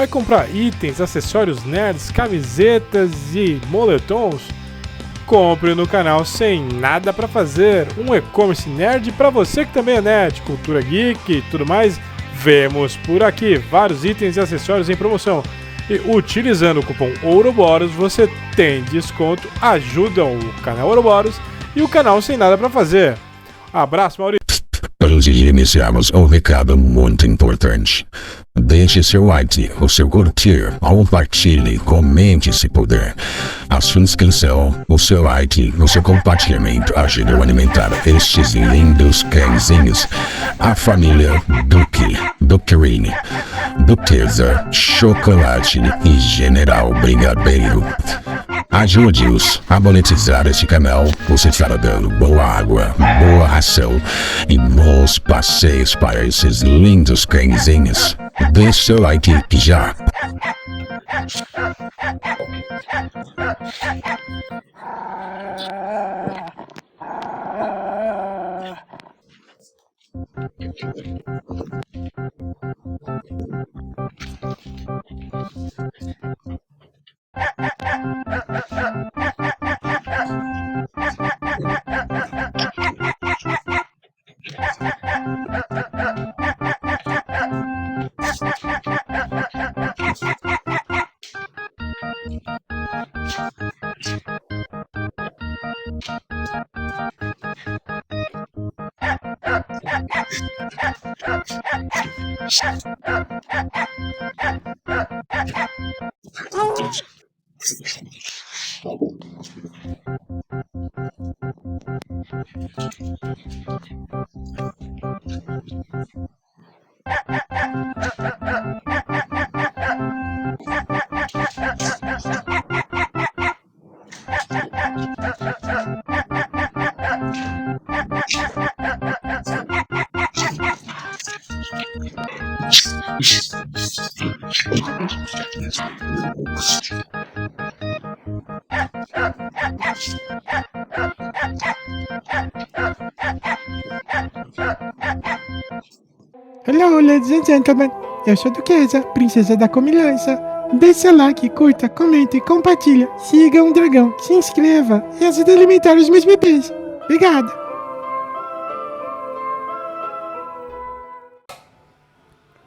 vai comprar itens, acessórios nerds, camisetas e moletons? Compre no canal Sem Nada Pra Fazer, um e-commerce nerd pra você que também é nerd, cultura geek e tudo mais. Vemos por aqui vários itens e acessórios em promoção. E utilizando o cupom Ouroboros você tem desconto, ajudam o canal Ouroboros e o canal Sem Nada Pra Fazer. Abraço, Maurício. Antes de iniciarmos, um recado muito importante. Deixe seu like, o seu curtir, compartilhe, comente se puder. A sua inscrição, o seu like, o seu compartilhamento ajudam a alimentar estes lindos cãezinhos. A família Duquerini, Duquesa, Chocolate e General Brigadeiro. Ajude-os a monetizar este canal. Você estará dando boa água, boa ração e bons passeios para esses lindos cãezinhos. Deixe seu like já. Hello, ladies and gentlemen. Eu sou Duquesa, princesa da comilança. Deixe seu like, curta, comente, compartilha. Siga um dragão, se inscreva e ajude a alimentar os meus bebês. Obrigado.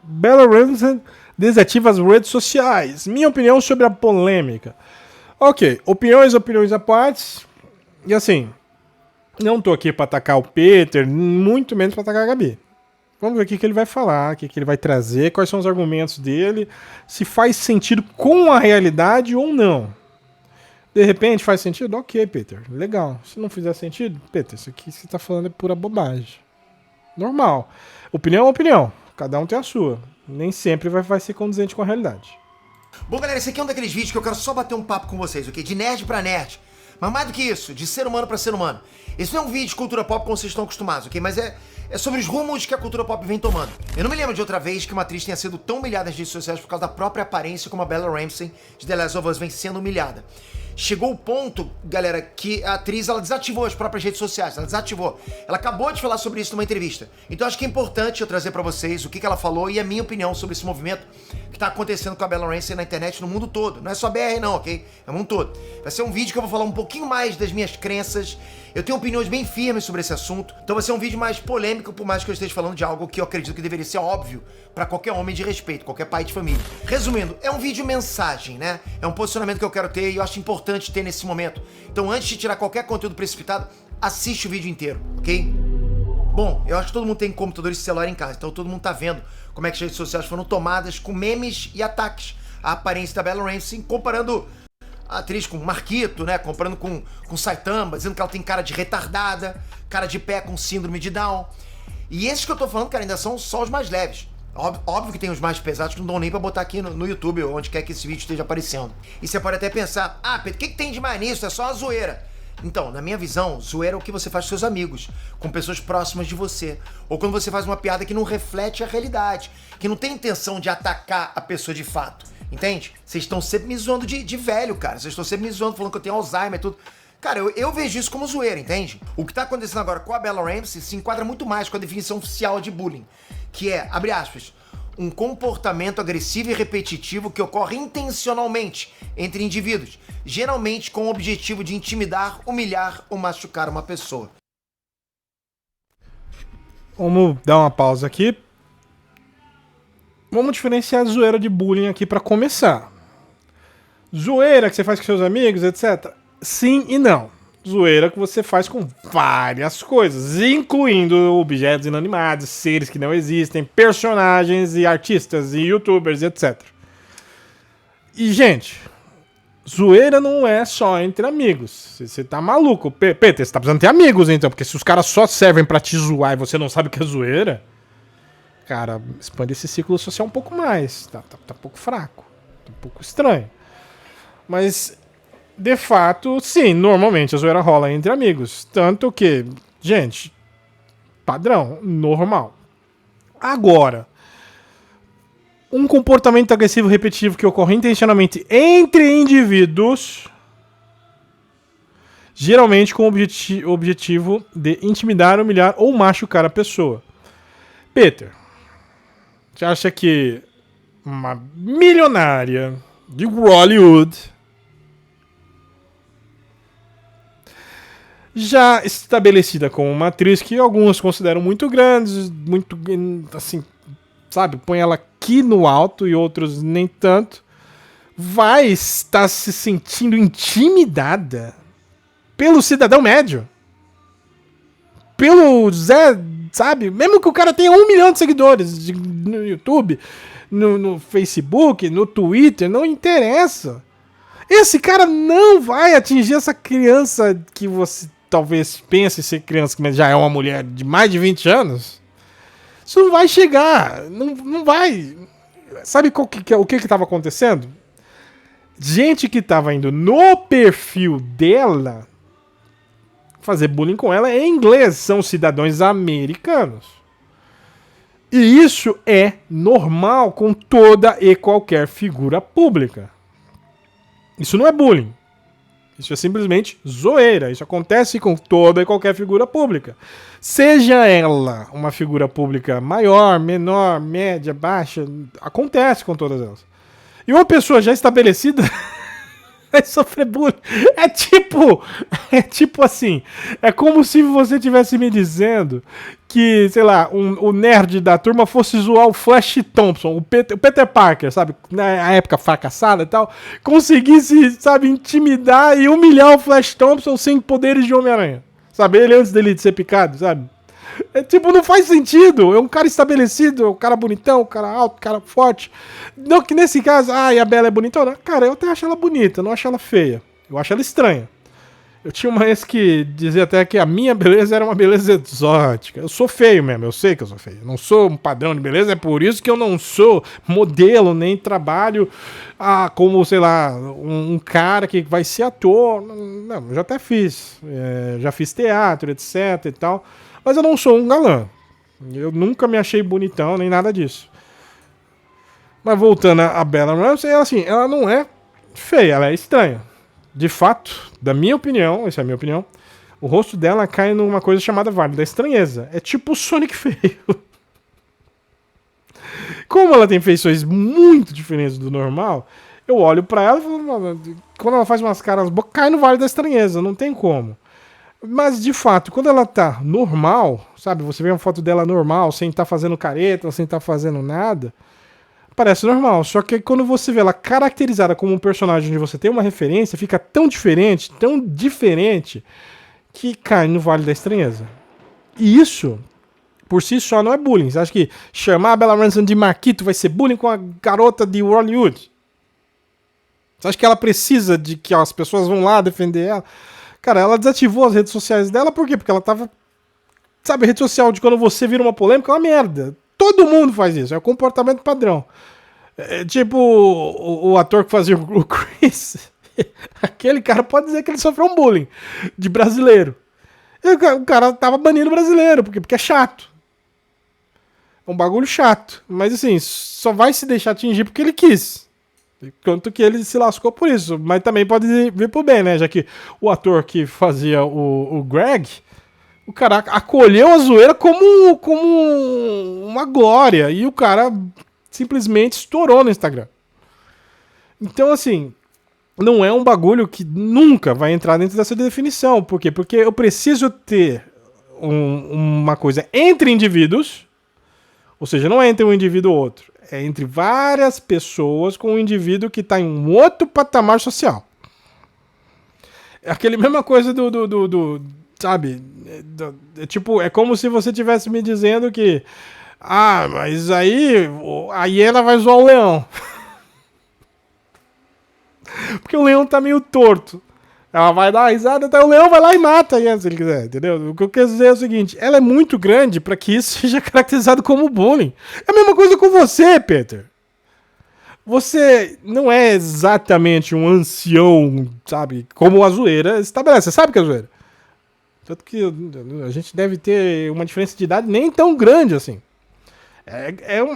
Bella Ramsey desativa as redes sociais. Minha opinião sobre a polêmica. Ok, opiniões à parte. E assim, não tô aqui pra atacar o Peter, muito menos pra atacar a Gabi. Vamos ver o que ele vai falar, o que ele vai trazer, quais são os argumentos dele, se faz sentido com a realidade ou não. De repente faz sentido? Ok, Peter, legal. Se não fizer sentido, Peter, isso aqui que você tá falando é pura bobagem. Normal. Opinião é opinião. Cada um tem a sua. Nem sempre vai ser condizente com a realidade. Bom, galera, esse aqui é um daqueles vídeos que eu quero só bater um papo com vocês, ok? De nerd pra nerd. Mas mais do que isso, de ser humano pra ser humano. Esse não é um vídeo de cultura pop como vocês estão acostumados, ok? Mas é sobre os rumos que a cultura pop vem tomando. Eu não me lembro de outra vez que uma atriz tenha sido tão humilhada nas redes sociais por causa da própria aparência como a Bella Ramsey de The Last of Us vem sendo humilhada. Chegou o ponto, galera, que a atriz ela desativou as próprias redes sociais, ela desativou. Ela acabou de falar sobre isso numa entrevista. Então acho que é importante eu trazer pra vocês o que ela falou e a minha opinião sobre esse movimento que tá acontecendo com a Bella Ramsey na internet no mundo todo. Não é só BR não, ok? É o mundo todo. Vai ser um vídeo que eu vou falar um pouquinho mais das minhas crenças. Eu tenho opiniões bem firmes sobre esse assunto, então vai ser um vídeo mais polêmico, por mais que eu esteja falando de algo que eu acredito que deveria ser óbvio pra qualquer homem de respeito, qualquer pai de família. Resumindo, é um vídeo mensagem, né? É um posicionamento que eu quero ter e eu acho importante ter nesse momento. Então antes de tirar qualquer conteúdo precipitado, assiste o vídeo inteiro, ok? Bom, eu acho que todo mundo tem computador e celular em casa, então todo mundo tá vendo como é que as redes sociais foram tomadas com memes e ataques à aparência da Bella Ramsey, comparando a atriz com Marquito, né? Comparando com Saitama, dizendo que ela tem cara de retardada, cara de pé com síndrome de Down. E esses que eu tô falando, cara, ainda são só os mais leves. Óbvio que tem os mais pesados que não dão nem pra botar aqui no YouTube, ou onde quer que esse vídeo esteja aparecendo. E você pode até pensar, Pedro, o que tem de mais nisso? É só uma zoeira. Então, na minha visão, zoeira é o que você faz com seus amigos, com pessoas próximas de você. Ou quando você faz uma piada que não reflete a realidade, que não tem intenção de atacar a pessoa de fato. Entende? Vocês estão sempre me zoando de velho, cara. Vocês estão sempre me zoando, falando que eu tenho Alzheimer e tudo. Cara, eu vejo isso como zoeira, entende? O que tá acontecendo agora com a Bella Ramsey se enquadra muito mais com a definição oficial de bullying. Que é, abre aspas, um comportamento agressivo e repetitivo que ocorre intencionalmente entre indivíduos, geralmente com o objetivo de intimidar, humilhar ou machucar uma pessoa. Vamos dar uma pausa aqui. Vamos diferenciar a zoeira de bullying aqui pra começar. Zoeira que você faz com seus amigos, etc. Sim e não. Zoeira que você faz com várias coisas, incluindo objetos inanimados, seres que não existem, personagens e artistas e youtubers, etc. E, gente, zoeira não é só entre amigos. Você tá maluco. Peter, você tá precisando ter amigos, então, porque se os caras só servem pra te zoar e você não sabe o que é zoeira, cara, expande esse ciclo social um pouco mais. Tá um pouco fraco. Tá um pouco estranho. Mas, de fato, sim, normalmente a zoeira rola entre amigos. Tanto que, gente, padrão, normal. Agora, um comportamento agressivo repetitivo que ocorre intencionalmente entre indivíduos, geralmente com o objetivo de intimidar, humilhar ou machucar a pessoa. Peter, você acha que uma milionária de Hollywood, já estabelecida como uma atriz que alguns consideram muito grandes, muito, assim, sabe, põe ela aqui no alto e outros nem tanto, vai estar se sentindo intimidada pelo cidadão médio? Pelo Zé, sabe? Mesmo que o cara tenha 1 milhão de seguidores no YouTube, no Facebook, no Twitter, não interessa. Esse cara não vai atingir essa criança que você talvez pense ser criança, mas já é uma mulher de mais de 20 anos. Isso não vai chegar. Não vai. Sabe o que estava acontecendo? Gente que estava indo no perfil dela fazer bullying com ela em inglês. São cidadãos americanos. E isso é normal com toda e qualquer figura pública. Isso não é bullying. Isso é simplesmente zoeira. Isso acontece com toda e qualquer figura pública. Seja ela uma figura pública maior, menor, média, baixa, acontece com todas elas. E uma pessoa já estabelecida vai sofrer bullying. É tipo assim, é como se você estivesse me dizendo que, sei lá, o nerd da turma fosse zoar o Flash Thompson, o Peter Parker, sabe, na época fracassada e tal, conseguisse, sabe, intimidar e humilhar o Flash Thompson sem poderes de Homem-Aranha. Sabe, ele antes dele de ser picado, sabe? É tipo, não faz sentido. É um cara estabelecido, é um cara bonitão, um cara alto, um cara forte. Não que nesse caso, e a Bela é bonitona. Cara, eu até acho ela bonita, não acho ela feia. Eu acho ela estranha. Eu tinha uma ex que dizia até que a minha beleza era uma beleza exótica. Eu sou feio mesmo, eu sei que eu sou feio. Eu não sou um padrão de beleza, é por isso que eu não sou modelo, nem trabalho como, sei lá, um cara que vai ser ator. Não, eu já até fiz. Já fiz teatro, etc e tal. Mas eu não sou um galã. Eu nunca me achei bonitão, nem nada disso. Mas voltando a Bella Ramsey, ela não é feia, ela é estranha. De fato, da minha opinião, essa é a minha opinião, o rosto dela cai numa coisa chamada Vale da Estranheza. É tipo o Sonic feio. Como ela tem feições muito diferentes do normal, eu olho pra ela e falo, quando ela faz umas caras boas, cai no Vale da Estranheza, não tem como. Mas, de fato, quando ela tá normal, sabe, você vê uma foto dela normal, sem estar fazendo careta, sem estar fazendo nada, parece normal. Só que quando você vê ela caracterizada como um personagem onde você tem uma referência, fica tão diferente, que cai no Vale da Estranheza. E isso, por si só, não é bullying. Você acha que chamar a Bella Ramsey de Marquito vai ser bullying com a garota de Hollywood? Você acha que ela precisa de que as pessoas vão lá defender ela? Cara, ela desativou as redes sociais dela, por quê? Porque ela tava... Sabe, rede social de quando você vira uma polêmica é uma merda. Todo mundo faz isso, é o comportamento padrão. É, tipo o ator que fazia o Chris. Aquele cara pode dizer que ele sofreu um bullying de brasileiro. E o cara tava banindo brasileiro, porque é chato. É um bagulho chato. Mas assim, só vai se deixar atingir porque ele quis. Tanto que ele se lascou por isso. Mas também pode vir pro bem, né? Já que o ator que fazia o Greg, o cara acolheu a zoeira como uma glória. E o cara simplesmente estourou no Instagram. Então, assim, não é um bagulho que nunca vai entrar dentro dessa definição. Por quê? Porque eu preciso ter uma coisa entre indivíduos, ou seja, não é entre um indivíduo ou outro, é entre várias pessoas com um indivíduo que está em um outro patamar social. É aquele mesma coisa sabe? Tipo, é como se você estivesse me dizendo que mas aí a hiena vai zoar o leão. Porque o leão tá meio torto. Ela vai dar uma risada, o leão vai lá e mata a hiena, se ele quiser, entendeu? O que eu quero dizer é o seguinte, ela é muito grande para que isso seja caracterizado como bullying. É a mesma coisa com você, Peter. Você não é exatamente um ancião, sabe? Como a zoeira estabelece. Você sabe que é a zoeira. Tanto que a gente deve ter uma diferença de idade nem tão grande assim.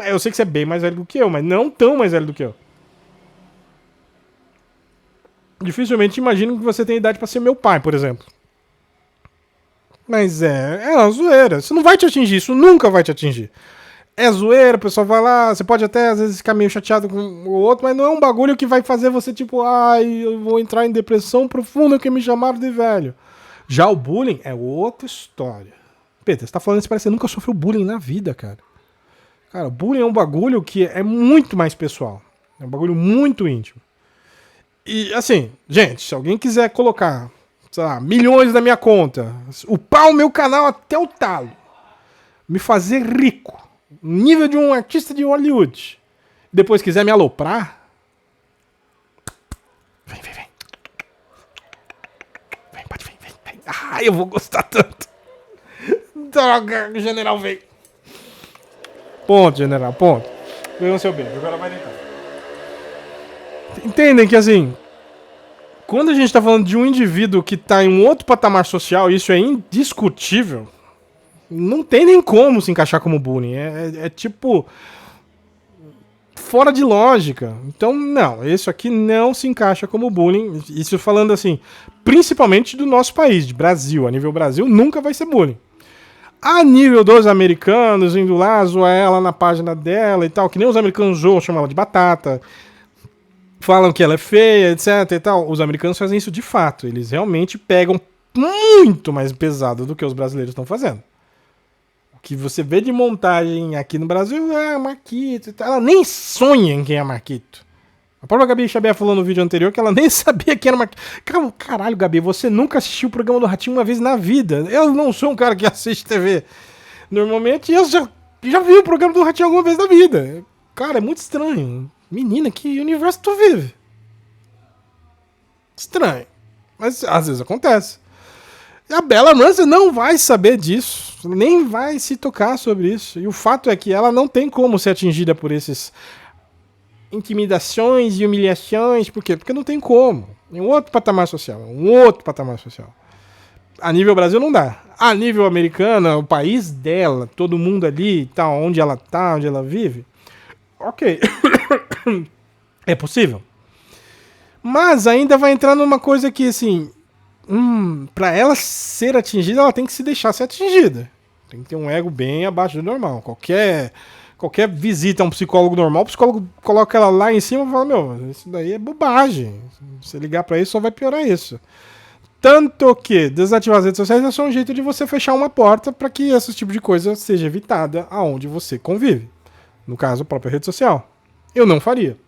Eu sei que você é bem mais velho do que eu, mas não tão mais velho do que eu. Dificilmente imagino que você tem idade pra ser meu pai, por exemplo. Mas é uma zoeira. Isso não vai te atingir, isso nunca vai te atingir. É zoeira, o pessoal vai lá, você pode até às vezes ficar meio chateado com o outro, mas não é um bagulho que vai fazer você tipo, eu vou entrar em depressão profunda porque me chamaram de velho. Já o bullying é outra história. Peter, você tá falando isso, parece que você nunca sofreu bullying na vida, cara. Cara, bullying é um bagulho que é muito mais pessoal. É um bagulho muito íntimo. E, assim, gente, se alguém quiser colocar, sei lá, milhões na minha conta, upar o meu canal até o talo, me fazer rico, nível de um artista de Hollywood, depois quiser me aloprar, vem. Vem, pode vir, vem. Eu vou gostar tanto. Droga, o general veio. Ponto, general, ponto. Ganhou seu beijo, agora vai deitar. Entendem que, assim, quando a gente tá falando de um indivíduo que tá em um outro patamar social, isso é indiscutível, não tem nem como se encaixar como bullying. É tipo fora de lógica. Então, não, isso aqui não se encaixa como bullying. Isso falando, assim, principalmente do nosso país, de Brasil. A nível Brasil, nunca vai ser bullying. A nível dos americanos, indo lá, zoar ela na página dela e tal, que nem os americanos zoam, chamam ela de batata, falam que ela é feia, etc e tal. Os americanos fazem isso de fato. Eles realmente pegam muito mais pesado do que os brasileiros estão fazendo. O que você vê de montagem aqui no Brasil é Marquito e tal. Ela nem sonha em quem é Marquito. A própria Gabi Xavier falou no vídeo anterior que ela nem sabia quem era Marquito. Caralho, Gabi, você nunca assistiu o programa do Ratinho uma vez na vida. Eu não sou um cara que assiste TV. Normalmente eu já vi o programa do Ratinho alguma vez na vida. Cara, é muito estranho. Menina, que universo tu vive? Estranho. Mas às vezes acontece. E a Bella Ramsey não vai saber disso. Nem vai se tocar sobre isso. E o fato é que ela não tem como ser atingida por esses intimidações e humilhações. Por quê? Porque não tem como. É um outro patamar social. A nível Brasil não dá. A nível americano, o país dela, todo mundo ali, tá, onde ela tá, onde ela vive, ok. É possível. Mas ainda vai entrar numa coisa que, assim, pra ela ser atingida, ela tem que se deixar ser atingida. Tem que ter um ego bem abaixo do normal. Qualquer visita a um psicólogo normal, o psicólogo coloca ela lá em cima e fala, isso daí é bobagem. Se ligar pra isso, só vai piorar isso. Tanto que desativar as redes sociais é só um jeito de você fechar uma porta para que esse tipo de coisa seja evitada aonde você convive. No caso, a própria rede social. Eu não faria.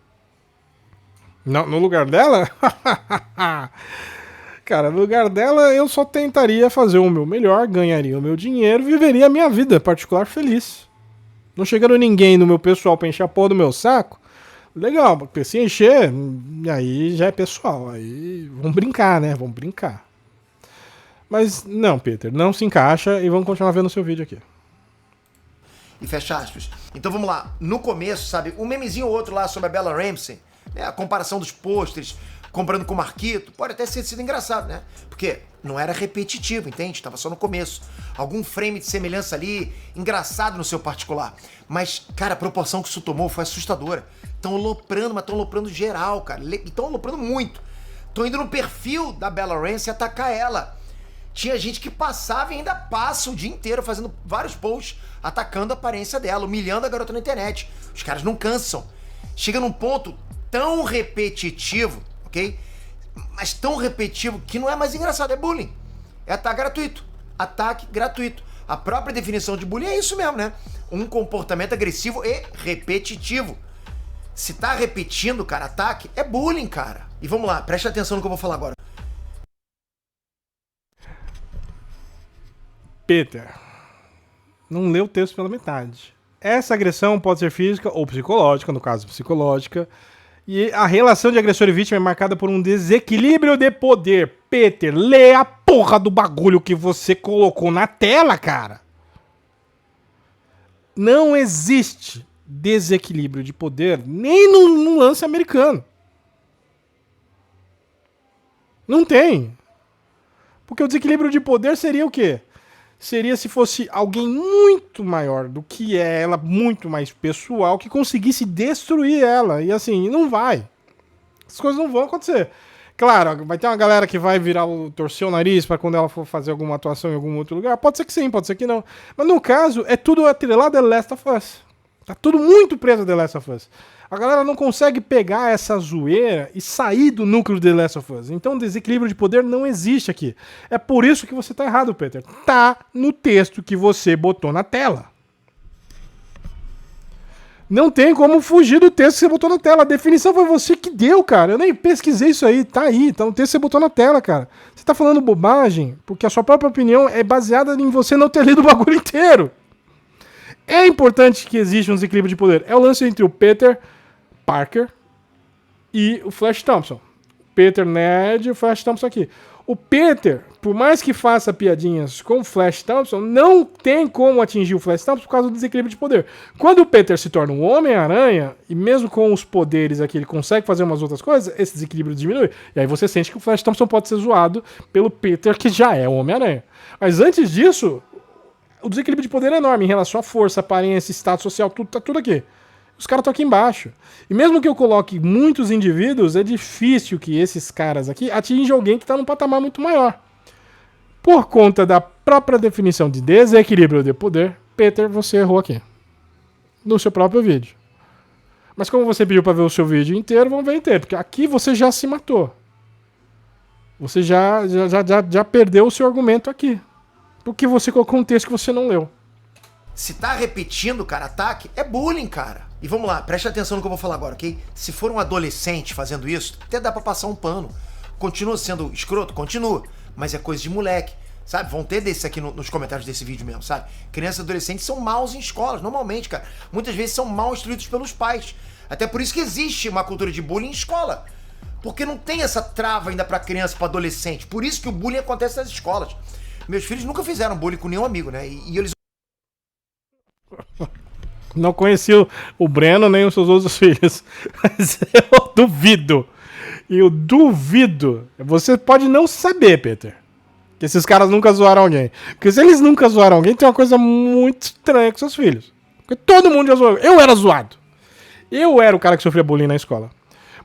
No lugar dela? Cara, no lugar dela, eu só tentaria fazer o meu melhor, ganharia o meu dinheiro, viveria a minha vida particular feliz. Não chegando ninguém no meu pessoal pra encher a porra do meu saco, legal, porque se encher, aí já é pessoal. Aí vamos brincar, né? Vamos brincar. Mas não, Peter, não se encaixa e vamos continuar vendo o seu vídeo aqui. E fecha aspas. Então vamos lá. No começo, sabe, um memezinho ou outro lá sobre a Bella Ramsey, né, a comparação dos pôsteres, comparando com o Marquito, pode até ter sido engraçado, né? Porque não era repetitivo, entende? Tava só no começo. Algum frame de semelhança ali, engraçado no seu particular. Mas, cara, a proporção que isso tomou foi assustadora. Estão aloprando, mas estão aloprando geral, cara. Estão aloprando muito. Estão indo no perfil da Bella Ramsey atacar ela. tinha gente que passava e ainda passa o dia inteiro fazendo vários posts atacando a aparência dela, humilhando a garota na internet. Os caras não cansam. Chega num ponto tão repetitivo, ok? Mas tão repetitivo que não é mais engraçado, é bullying. É ataque gratuito. Ataque gratuito. A própria definição de bullying é isso mesmo, né? Um comportamento agressivo e repetitivo. Se tá repetindo, cara, ataque, é bullying, cara. E vamos lá, preste atenção no que eu vou falar agora. Peter, não leu o texto pela metade. Essa agressão pode ser física ou psicológica, no caso psicológica, e a relação de agressor e vítima é marcada por um desequilíbrio de poder. Peter, lê a porra do bagulho que você colocou na tela, cara. Não existe desequilíbrio de poder nem no lance americano. Não tem. Porque o desequilíbrio de poder seria o quê? Seria se fosse alguém muito maior do que ela, muito mais pessoal, que conseguisse destruir ela. E assim, não vai. As coisas não vão acontecer. Claro, vai ter uma galera que vai torcer o nariz para quando ela for fazer alguma atuação em algum outro lugar. Pode ser que sim, pode ser que não. Mas no caso, é tudo atrelado a The Last of Us. Tá tudo muito preso a The Last of Us. A galera não consegue pegar essa zoeira e sair do núcleo de The Last of Us. Então, desequilíbrio de poder não existe aqui. É por isso que você tá errado, Peter. Tá no texto que você botou na tela. Não tem como fugir do texto que você botou na tela. A definição foi você que deu, cara. Eu nem pesquisei isso aí. Tá aí, tá no texto que você botou na tela, cara. Você tá falando bobagem porque a sua própria opinião é baseada em você não ter lido o bagulho inteiro. É importante que exista um desequilíbrio de poder. É o lance entre o Peter Parker e o Flash Thompson. Peter Nerd e o Flash Thompson aqui. O Peter, por mais que faça piadinhas com o Flash Thompson, não tem como atingir o Flash Thompson por causa do desequilíbrio de poder. Quando o Peter se torna um Homem-Aranha, e mesmo com os poderes aqui ele consegue fazer umas outras coisas, esse desequilíbrio diminui. E aí você sente que o Flash Thompson pode ser zoado pelo Peter, que já é o Homem-Aranha. Mas antes disso, o desequilíbrio de poder é enorme em relação à força, aparência, status social, tudo, tá tudo aqui. Os caras estão aqui embaixo. E mesmo que eu coloque muitos indivíduos, é difícil que esses caras aqui atinjam alguém que está num patamar muito maior. Por conta da própria definição de desequilíbrio de poder, Peter, você errou aqui. No seu próprio vídeo. Mas como você pediu para ver o seu vídeo inteiro, vamos ver inteiro. Porque aqui você já se matou. Você já perdeu o seu argumento aqui. Porque você colocou um texto que você não leu. Se tá repetindo, cara, ataque, é bullying, cara. E vamos lá, preste atenção no que eu vou falar agora, ok? Se for um adolescente fazendo isso, até dá pra passar um pano. Continua sendo escroto? Continua. Mas é coisa de moleque, sabe? Vão ter desses aqui nos comentários desse vídeo mesmo, sabe? Crianças e adolescentes são maus em escolas, normalmente, cara. Muitas vezes são mal instruídos pelos pais. Até por isso que existe uma cultura de bullying em escola. Porque não tem essa trava ainda pra criança e pra adolescente. Por isso que o bullying acontece nas escolas. Meus filhos nunca fizeram bullying com nenhum amigo, né? E eles... Não conheci o Breno nem os seus outros filhos. Mas eu duvido. Eu duvido. Você pode não saber, Peter, que esses caras nunca zoaram alguém. Porque se eles nunca zoaram alguém, tem uma coisa muito estranha com seus filhos. Porque todo mundo já zoou. Eu era zoado. Eu era o cara que sofria bullying na escola.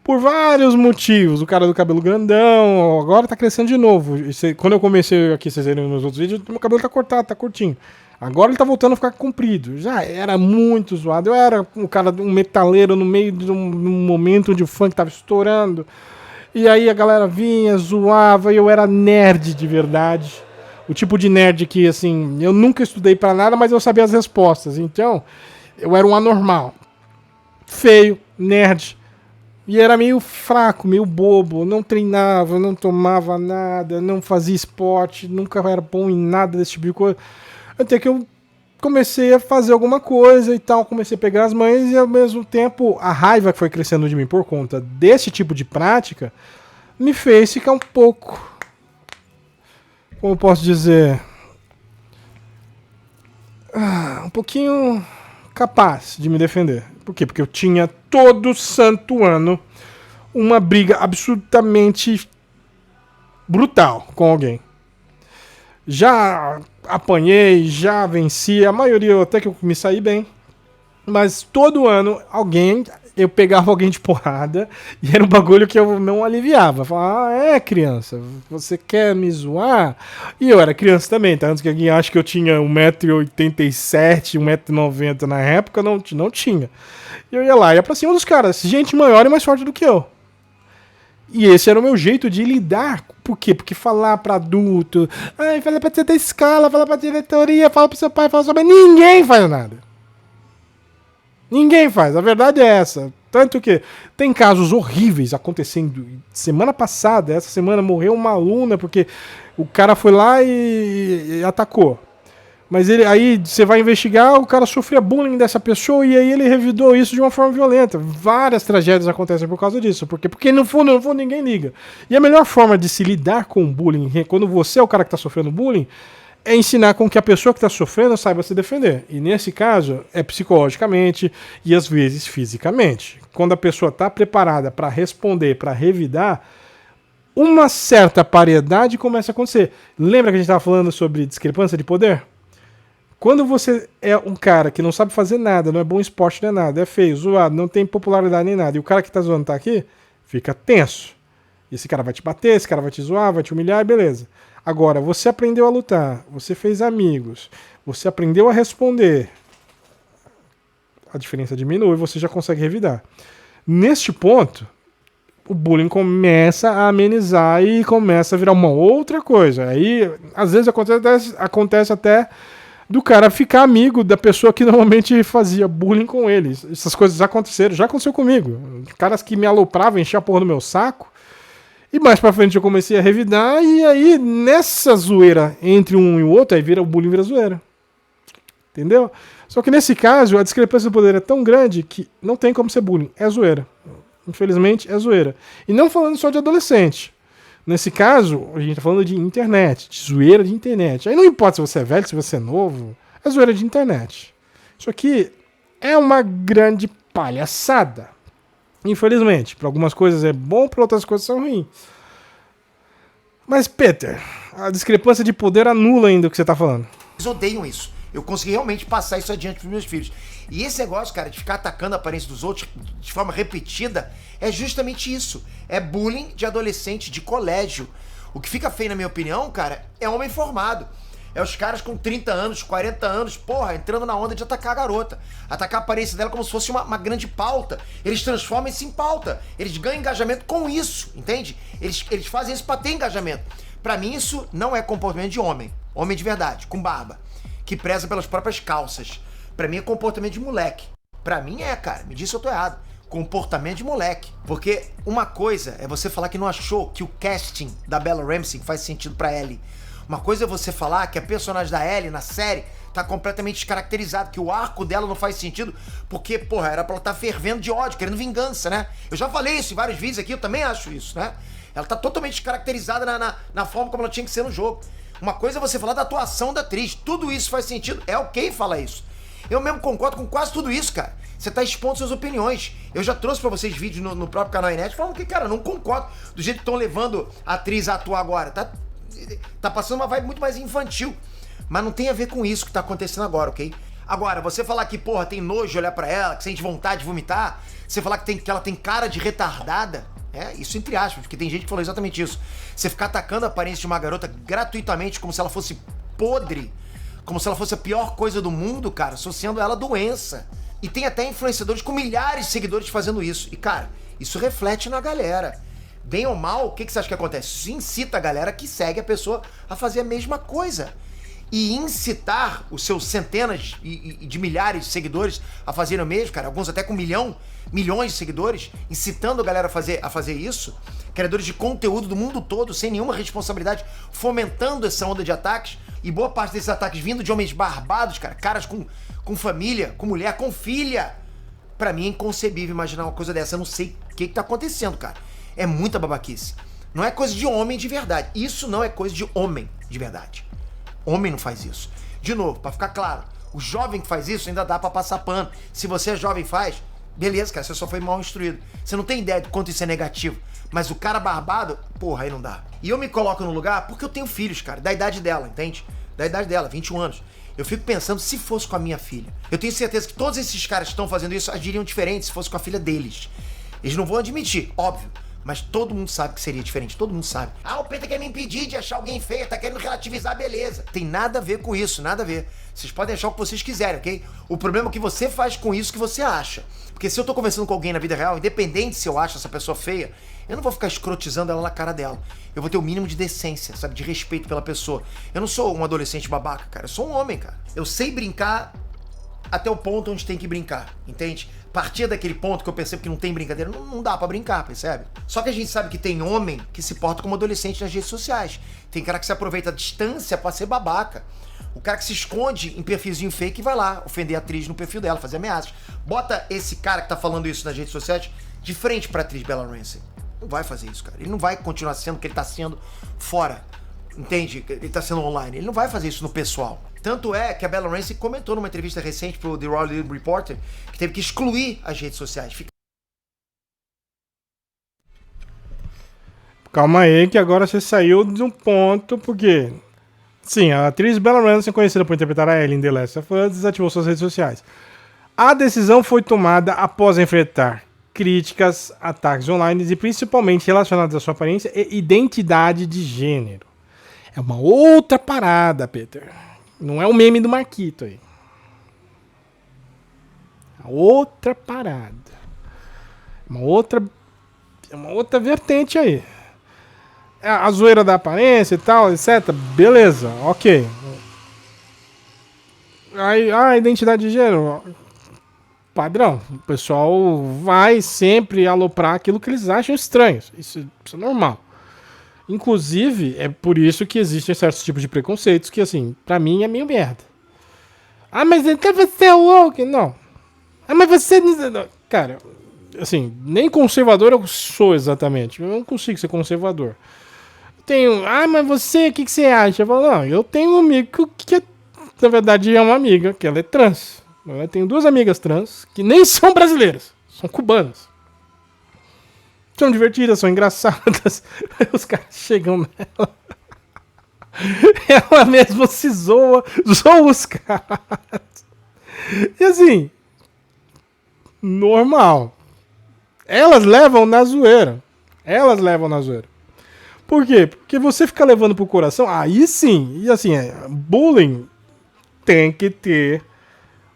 Por vários motivos. O cara do cabelo grandão, agora tá crescendo de novo. Quando eu comecei aqui, vocês verem nos outros vídeos, meu cabelo tá cortado, tá curtinho. Agora ele tá voltando a ficar comprido. Já era muito zoado. Eu era um cara, um metaleiro no meio de um momento onde o funk tava estourando. E aí a galera vinha, zoava, e eu era nerd de verdade. O tipo de nerd que, assim, eu nunca estudei pra nada, mas eu sabia as respostas. Então, eu era um anormal. Feio, nerd. E era meio fraco, meio bobo. Não treinava, não tomava nada, não fazia esporte, nunca era bom em nada desse tipo de coisa. Até que eu comecei a fazer alguma coisa e tal, comecei a pegar as manhas e ao mesmo tempo a raiva que foi crescendo de mim por conta desse tipo de prática me fez ficar um pouco, como eu posso dizer, um pouquinho capaz de me defender. Por quê? Porque eu tinha todo santo ano uma briga absolutamente brutal com alguém. Já apanhei, já venci, a maioria até que eu me saí bem, mas todo ano alguém eu pegava alguém de porrada e era um bagulho que eu não aliviava. Falava, criança, você quer me zoar? E eu era criança também, tanto que alguém acha que eu tinha 1,87m, 1,90m na época, não tinha. E eu ia lá, ia pra cima dos caras, gente maior e mais forte do que eu. E esse era o meu jeito de lidar. Por quê? Porque falar pra adulto, fala pra você da escola, fala pra diretoria, fala pro seu pai, fala pra sua mãe, ninguém faz nada. Ninguém faz, a verdade é essa. Tanto que tem casos horríveis acontecendo. Semana passada, essa semana, morreu uma aluna porque o cara foi lá e atacou. Mas aí você vai investigar, o cara sofria bullying dessa pessoa e aí ele revidou isso de uma forma violenta. Várias tragédias acontecem por causa disso. Porque no fundo ninguém liga. E a melhor forma de se lidar com o bullying, quando você é o cara que está sofrendo bullying, é ensinar com que a pessoa que está sofrendo saiba se defender. E nesse caso, é psicologicamente e às vezes fisicamente. Quando a pessoa está preparada para responder, para revidar, uma certa paridade começa a acontecer. Lembra que a gente estava falando sobre discrepância de poder? Quando você é um cara que não sabe fazer nada, não é bom em esporte nem nada, é feio, zoado, não tem popularidade nem nada, e o cara que tá zoando tá aqui, fica tenso. Esse cara vai te bater, esse cara vai te zoar, vai te humilhar, beleza. Agora, você aprendeu a lutar, você fez amigos, você aprendeu a responder, a diferença diminui, você já consegue revidar. Neste ponto, o bullying começa a amenizar e começa a virar uma outra coisa. Aí, às vezes, acontece até do cara ficar amigo da pessoa que normalmente fazia bullying com ele. Essas coisas aconteceram, já aconteceu comigo. Caras que me alopravam, enchiam a porra do meu saco. E mais pra frente eu comecei a revidar, e aí nessa zoeira entre um e o outro, aí o bullying vira zoeira. Entendeu? Só que nesse caso, a discrepância do poder é tão grande que não tem como ser bullying, é zoeira. Infelizmente, é zoeira. E não falando só de adolescente. Nesse caso, a gente tá falando de internet, de zoeira de internet. Aí não importa se você é velho, se você é novo, é zoeira de internet. Isso aqui é uma grande palhaçada. Infelizmente, para algumas coisas é bom, para outras coisas são ruins. Mas, Peter, a discrepância de poder anula ainda o que você tá falando. Eles odeiam isso. Eu consegui realmente passar isso adiante pros meus filhos. E esse negócio, cara, de ficar atacando a aparência dos outros de forma repetida, é justamente isso. É bullying de adolescente de colégio. O que fica feio, na minha opinião, cara, é homem formado. É os caras com 30 anos, 40 anos, porra, entrando na onda de atacar a garota. Atacar a aparência dela como se fosse uma grande pauta. Eles transformam isso em pauta. Eles ganham engajamento com isso, entende? Eles fazem isso pra ter engajamento. Pra mim, isso não é comportamento de homem. Homem de verdade, com barba. Que preza pelas próprias calças. Pra mim é comportamento de moleque. Pra mim é, cara. Me diz se eu tô errado. Comportamento de moleque. Porque uma coisa é você falar que não achou que o casting da Bella Ramsey faz sentido pra Ellie. Uma coisa é você falar que a personagem da Ellie na série tá completamente descaracterizado, que o arco dela não faz sentido, porque, porra, era pra ela estar fervendo de ódio, querendo vingança, né? Eu já falei isso em vários vídeos aqui, eu também acho isso, né? Ela tá totalmente descaracterizada na forma como ela tinha que ser no jogo. Uma coisa é você falar da atuação da atriz, tudo isso faz sentido, é ok falar isso. Eu mesmo concordo com quase tudo isso, cara. Você tá expondo suas opiniões. Eu já trouxe pra vocês vídeos no próprio canal Inet falando que, cara, eu não concordo do jeito que estão levando a atriz a atuar agora. Tá passando uma vibe muito mais infantil. Mas não tem a ver com isso que tá acontecendo agora, ok? Agora, você falar que, porra, tem nojo de olhar pra ela, que sente vontade de vomitar, você falar que ela tem cara de retardada, isso entre aspas, porque tem gente que falou exatamente isso. Você ficar atacando a aparência de uma garota gratuitamente como se ela fosse podre, como se ela fosse a pior coisa do mundo, cara, associando ela à doença. E tem até influenciadores com milhares de seguidores fazendo isso. E, cara, isso reflete na galera. Bem ou mal, o que você acha que acontece? Isso incita a galera que segue a pessoa a fazer a mesma coisa. E incitar os seus centenas e de milhares de seguidores a fazerem o mesmo, cara, alguns até com milhões de seguidores, incitando a galera a fazer isso, criadores de conteúdo do mundo todo, sem nenhuma responsabilidade, fomentando essa onda de ataques, e boa parte desses ataques vindo de homens barbados, cara, caras com família, com mulher, com filha. Pra mim é inconcebível imaginar uma coisa dessa. Eu não sei o que tá acontecendo, cara. É muita babaquice. Não é coisa de homem de verdade. Isso não é coisa de homem de verdade. Homem não faz isso. De novo, pra ficar claro, o jovem que faz isso ainda dá pra passar pano. Se você é jovem e faz, beleza, cara, você só foi mal instruído. Você não tem ideia de quanto isso é negativo. Mas o cara barbado, porra, aí não dá. E eu me coloco no lugar porque eu tenho filhos, cara, da idade dela, entende? da idade dela, 21 anos. Eu fico pensando se fosse com a minha filha. Eu tenho certeza que todos esses caras que estão fazendo isso agiriam diferente se fosse com a filha deles. Eles não vão admitir, óbvio. Mas todo mundo sabe que seria diferente, todo mundo sabe. Ah, o Peter quer me impedir de achar alguém feia, tá querendo relativizar a beleza. Tem nada a ver com isso, nada a ver. Vocês podem achar o que vocês quiserem, ok? O problema é que você faz com isso que você acha. Porque se eu tô conversando com alguém na vida real, independente se eu acho essa pessoa feia, eu não vou ficar escrotizando ela na cara dela. Eu vou ter o mínimo de decência, sabe? De respeito pela pessoa. Eu não sou um adolescente babaca, cara. Eu sou um homem, cara. Eu sei brincar até o ponto onde tem que brincar, entende? A partir daquele ponto que eu percebo que não tem brincadeira, não dá pra brincar, percebe? Só que a gente sabe que tem homem que se porta como adolescente nas redes sociais. Tem cara que se aproveita da distância pra ser babaca. O cara que se esconde em perfilzinho fake e vai lá ofender a atriz no perfil dela, fazer ameaças. Bota esse cara que tá falando isso nas redes sociais de frente pra atriz Bella Ramsey. Não vai fazer isso, cara. Ele não vai continuar sendo o que ele tá sendo fora. Entende? Ele tá sendo online. Ele não vai fazer isso no pessoal. Tanto é que a Bella Ramsey comentou numa entrevista recente pro The Hollywood Reporter que teve que excluir as redes sociais. Calma aí, que agora você saiu de um ponto, porque... Sim, a atriz Bella Ramsey, conhecida por interpretar a Ellie em The Last of Us, desativou suas redes sociais. A decisão foi tomada após enfrentar críticas, ataques online e principalmente relacionados à sua aparência e identidade de gênero. É uma outra parada, Peter. Não é o meme do Marquito aí. É outra parada. É uma outra vertente aí. A zoeira da aparência e tal, etc. Beleza, ok. Aí, a identidade de gênero. Padrão. O pessoal vai sempre aloprar aquilo que eles acham estranhos. Isso é normal. Inclusive, é por isso que existem certos tipos de preconceitos que, assim, pra mim é meio merda. Ah, mas então você é woke? Não. Ah, mas você... Cara, assim, nem conservador eu sou exatamente. Eu não consigo ser conservador. Tenho... Ah, mas você, o que você acha? Eu falo, não, eu tenho um amigo que, na verdade, é uma amiga, que ela é trans. Eu tenho duas amigas trans, que nem são brasileiras, são cubanas. São divertidas, são engraçadas. Os caras chegam nela. Ela mesma se zoa os caras. E assim, normal. Elas levam na zoeira. Por quê? Porque você fica levando pro coração, aí sim. E assim, bullying tem que ter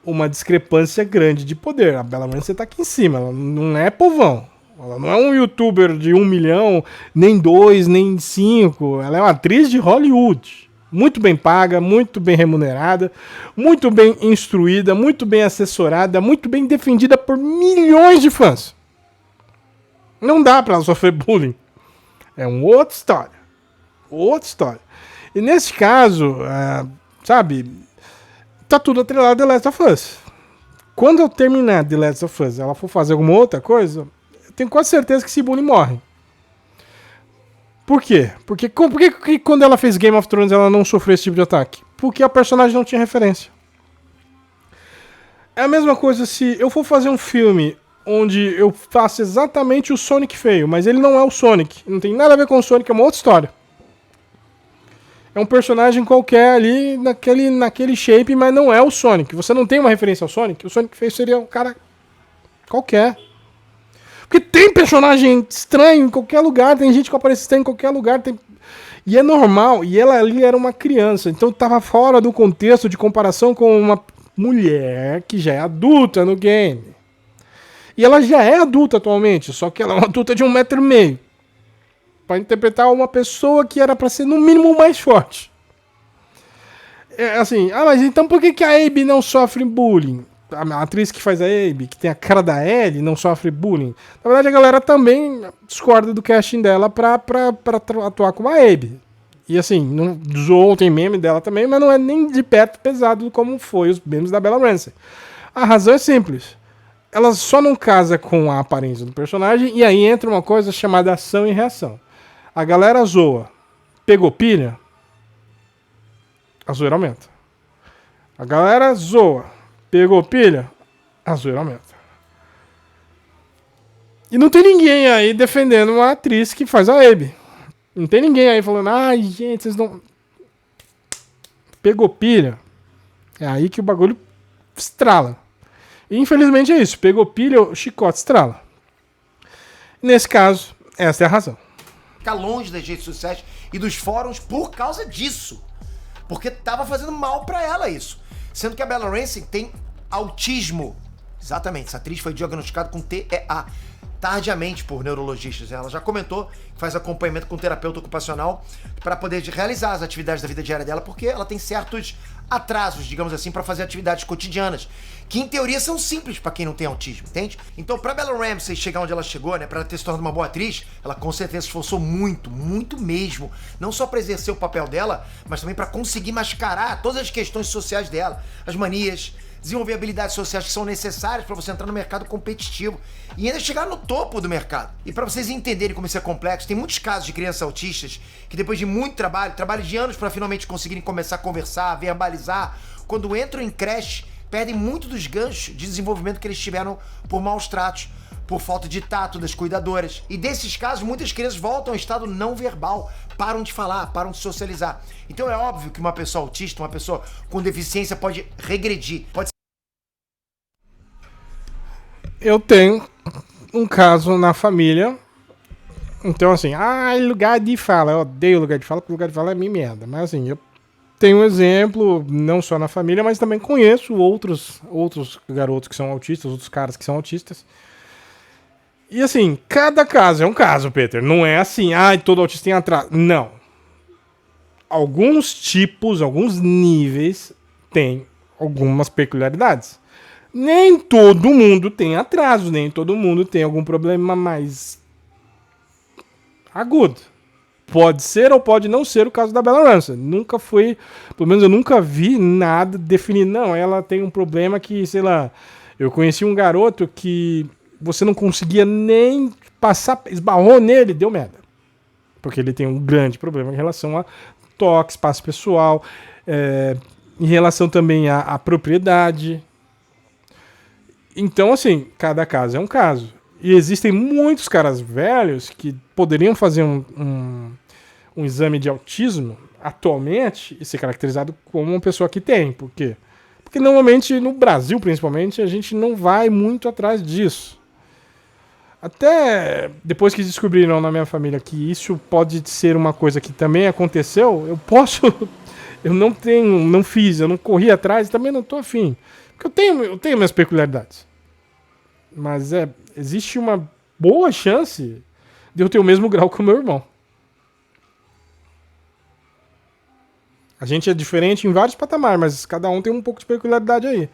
uma discrepância grande de poder. A Bella Ramsey tá aqui em cima, ela não é povão. Ela não é um youtuber de 1 milhão, nem 2, nem 5. Ela é uma atriz de Hollywood. Muito bem paga, muito bem remunerada, muito bem instruída, muito bem assessorada, muito bem defendida por milhões de fãs. Não dá pra ela sofrer bullying. É uma outra história. Outra história. E nesse caso, sabe, tá tudo atrelado a The Last of Us. Quando eu terminar The Last of Us, ela for fazer alguma outra coisa, eu tenho quase certeza que esse bullying morre. Por quê? Por que quando ela fez Game of Thrones ela não sofreu esse tipo de ataque? Porque a personagem não tinha referência. É a mesma coisa se eu for fazer um filme onde eu faço exatamente o Sonic feio, mas ele não é o Sonic. Não tem nada a ver com o Sonic, é uma outra história. É um personagem qualquer ali, naquele shape, mas não é o Sonic. Você não tem uma referência ao Sonic. O Sonic feio seria um cara qualquer. Porque tem personagem estranho em qualquer lugar, tem gente que aparece estranho em qualquer lugar. E é normal, e ela ali era uma criança, então estava fora do contexto de comparação com uma mulher que já é adulta no game. E ela já é adulta atualmente, só que ela é uma adulta de 1,5 m. Para interpretar uma pessoa que era para ser no mínimo mais forte. É assim, mas então por que a Abby não sofre bullying? A atriz que faz a Abby, que tem a cara da Ellie, não sofre bullying. Na verdade, a galera também discorda do casting dela pra atuar como a Abby. E assim, não zoou, tem meme dela também, mas não é nem de perto pesado como foi os memes da Bella Ramsey. A razão é simples. Ela só não casa com a aparência do personagem, e aí entra uma coisa chamada ação e reação. A galera zoa, pegou pilha, a zoeira aumenta. A galera zoa, pegou pilha, a zoeira aumenta. E não tem ninguém aí defendendo uma atriz que faz a Abby. Não tem ninguém aí falando, ai gente, vocês não... pegou pilha, é aí que o bagulho estrala. E, infelizmente é isso. Pegou pilha, o chicote estrala. Nesse caso, essa é a razão. Ficar longe das redes sociais e dos fóruns por causa disso. Porque tava fazendo mal pra ela isso. Sendo que a Bella Ramsey tem autismo. Exatamente, essa atriz foi diagnosticada com TEA tardiamente por neurologistas. Ela já comentou que faz acompanhamento com um terapeuta ocupacional para poder realizar as atividades da vida diária dela, porque ela tem certos atrasos, digamos assim, para fazer atividades cotidianas, que em teoria são simples para quem não tem autismo, entende? Então, para Bella Ramsey chegar onde ela chegou, né, para ela ter se tornado uma boa atriz, ela com certeza se esforçou muito, muito mesmo, não só para exercer o papel dela, mas também para conseguir mascarar todas as questões sociais dela, as manias, desenvolver habilidades sociais que são necessárias para você entrar no mercado competitivo e ainda chegar no topo do mercado. E para vocês entenderem como isso é complexo, tem muitos casos de crianças autistas que depois de muito trabalho de anos para finalmente conseguirem começar a conversar, verbalizar, quando entram em creche, perdem muito dos ganchos de desenvolvimento que eles tiveram por maus tratos, por falta de tato das cuidadoras. E desses casos, muitas crianças voltam ao estado não verbal, param de falar, param de socializar. Então é óbvio que uma pessoa autista, uma pessoa com deficiência pode regredir, pode. Eu tenho um caso na família. Então, assim, lugar de fala. Eu odeio lugar de fala, porque lugar de fala é minha merda. Mas, assim, eu tenho um exemplo, não só na família, mas também conheço outros garotos que são autistas, outros caras que são autistas. E, assim, cada caso é um caso, Peter. Não é assim, todo autista tem atraso. Não. Alguns tipos, alguns níveis têm algumas peculiaridades. Nem todo mundo tem atraso, nem todo mundo tem algum problema mais agudo. Pode ser ou pode não ser o caso da Bella Ramsey. Nunca foi, pelo menos eu nunca vi nada definido. Não, ela tem um problema que, sei lá, eu conheci um garoto que você não conseguia nem passar, esbarrou nele, deu merda. Porque ele tem um grande problema em relação a toque, espaço pessoal, em relação também à propriedade. Então, assim, cada caso é um caso. E existem muitos caras velhos que poderiam fazer um exame de autismo atualmente e ser caracterizado como uma pessoa que tem. Por quê? Porque normalmente, no Brasil principalmente, a gente não vai muito atrás disso. Até depois que descobriram na minha família que isso pode ser uma coisa que também aconteceu, eu não fiz, eu não corri atrás, também não tô afim. Porque eu tenho minhas peculiaridades. Mas existe uma boa chance de eu ter o mesmo grau que o meu irmão. A gente é diferente em vários patamares, mas cada um tem um pouco de peculiaridade aí.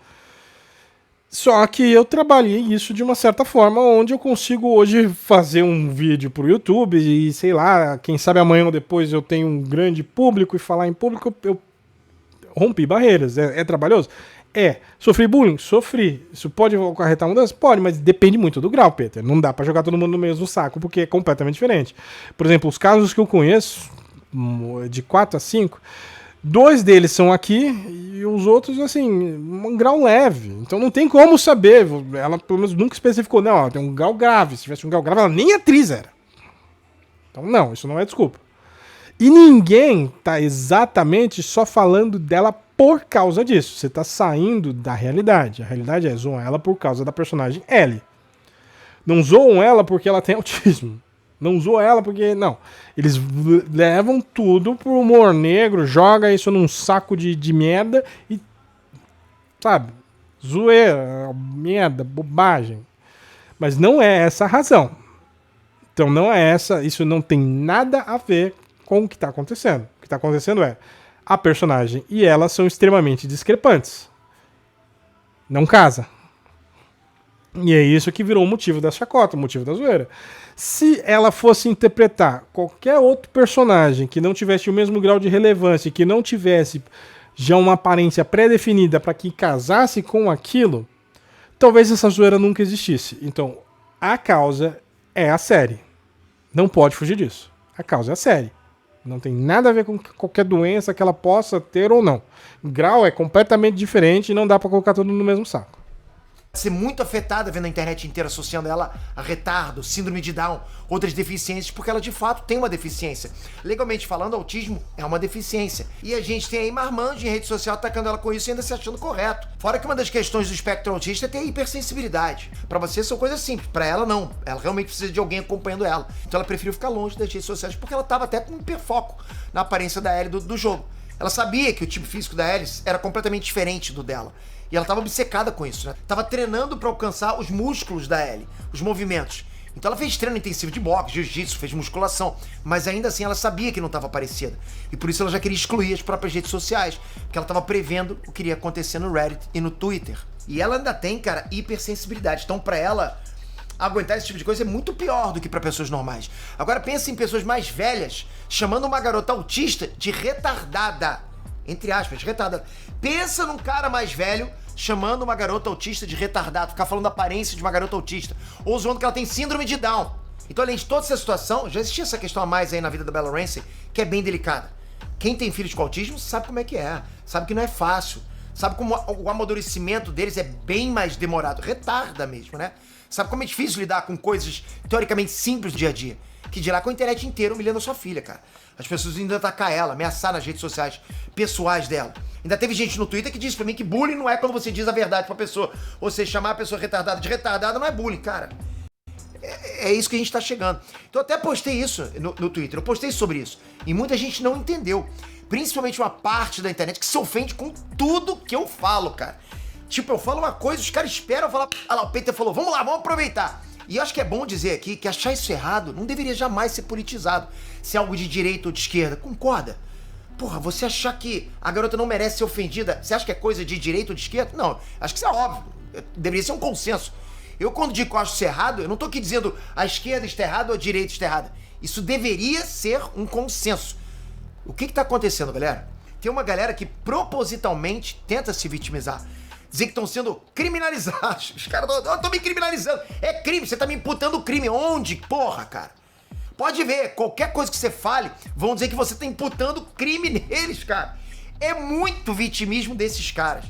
Só que eu trabalhei isso de uma certa forma, onde eu consigo hoje fazer um vídeo pro YouTube e, sei lá, quem sabe amanhã ou depois eu tenho um grande público e falar em público, eu rompi barreiras. É trabalhoso? Sofri bullying? Sofri. Isso pode acarretar mudança? Pode, mas depende muito do grau, Peter. Não dá pra jogar todo mundo no mesmo saco, porque é completamente diferente. Por exemplo, os casos que eu conheço, de 4 a 5, 2 deles são aqui e os outros, assim, um grau leve. Então não tem como saber. Ela, pelo menos, nunca especificou. Não, ela tem um grau grave. Se tivesse um grau grave, ela nem atriz era. Então não, isso não é desculpa. E ninguém tá exatamente só falando dela por causa disso. Você tá saindo da realidade. A realidade é zoam ela por causa da personagem Ellie. Não zoam ela porque ela tem autismo. Não zoam ela porque... Não. Eles levam tudo pro humor negro, joga isso num saco de merda e... Sabe? Zoeira, merda, bobagem. Mas não é essa a razão. Então não é essa... Isso não tem nada a ver com o que tá acontecendo. O que tá acontecendo é... A personagem e ela são extremamente discrepantes. Não casa. E é isso que virou o motivo da chacota, o motivo da zoeira. Se ela fosse interpretar qualquer outro personagem que não tivesse o mesmo grau de relevância, que não tivesse já uma aparência pré-definida para que casasse com aquilo, talvez essa zoeira nunca existisse. Então, a causa é a série. Não pode fugir disso. A causa é a série. Não tem nada a ver com qualquer doença que ela possa ter ou não. O grau é completamente diferente e não dá pra colocar tudo no mesmo saco. ser muito afetada vendo a internet inteira associando ela a retardo, síndrome de Down, outras deficiências, porque ela de fato tem uma deficiência. Legalmente falando, autismo é uma deficiência. E a gente tem aí marmanjo em rede social atacando ela com isso e ainda se achando correto. Fora que uma das questões do espectro autista é ter hipersensibilidade. Pra você são coisas simples, pra ela não. Ela realmente precisa de alguém acompanhando ela. Então ela preferiu ficar longe das redes sociais porque ela tava até com um hiperfoco na aparência da Ellie do jogo. Ela sabia que o tipo físico da Ellie era completamente diferente do dela. E ela tava obcecada com isso, né? Tava treinando pra alcançar os músculos da Ellie, os movimentos. Então ela fez treino intensivo de boxe, jiu-jitsu, fez musculação. Mas ainda assim ela sabia que não tava parecida. E por isso ela já queria excluir as próprias redes sociais. Porque ela tava prevendo o que iria acontecer no Reddit e no Twitter. E ela ainda tem, cara, hipersensibilidade. Então pra ela, aguentar esse tipo de coisa é muito pior do que pra pessoas normais. Agora pensa em pessoas mais velhas chamando uma garota autista de retardada. Entre aspas, retardada. Pensa num cara mais velho chamando uma garota autista de retardado, ficar falando da aparência de uma garota autista, ou zoando que ela tem síndrome de Down. Então, além de toda essa situação, já existia essa questão a mais aí na vida da Bella Ramsey, que é bem delicada. Quem tem filhos com autismo sabe como é que é, sabe que não é fácil, sabe como o amadurecimento deles é bem mais demorado, retarda mesmo, né? Sabe como é difícil lidar com coisas teoricamente simples do dia a dia, que dirá com a internet inteira humilhando a sua filha, cara. As pessoas ainda atacar ela, ameaçar nas redes sociais pessoais dela. Ainda teve gente no Twitter que disse pra mim que bullying não é quando você diz a verdade pra pessoa. Ou seja, chamar a pessoa retardada de retardada não é bullying, cara. É isso que a gente tá chegando. Então eu até postei isso no Twitter, eu postei sobre isso. E muita gente não entendeu. Principalmente uma parte da internet que se ofende com tudo que eu falo, cara. Tipo, eu falo uma coisa, os caras esperam falar... Ah lá, o Peter falou, vamos lá, vamos aproveitar. E eu acho que é bom dizer aqui que achar isso errado não deveria jamais ser politizado. Se é algo de direita ou de esquerda, concorda? Porra, você achar que a garota não merece ser ofendida, você acha que é coisa de direita ou de esquerda? Não, acho que isso é óbvio. Deveria ser um consenso. Eu, quando digo que eu acho isso errado, eu não tô aqui dizendo a esquerda está errada ou a direita está errada. Isso deveria ser um consenso. O que tá acontecendo, galera? Tem uma galera que propositalmente tenta se vitimizar. Dizer que estão sendo criminalizados. Os caras estão me criminalizando. É crime, você tá me imputando crime. Onde? Porra, cara. Pode ver, qualquer coisa que você fale, vão dizer que você tá imputando crime neles, cara. É muito vitimismo desses caras.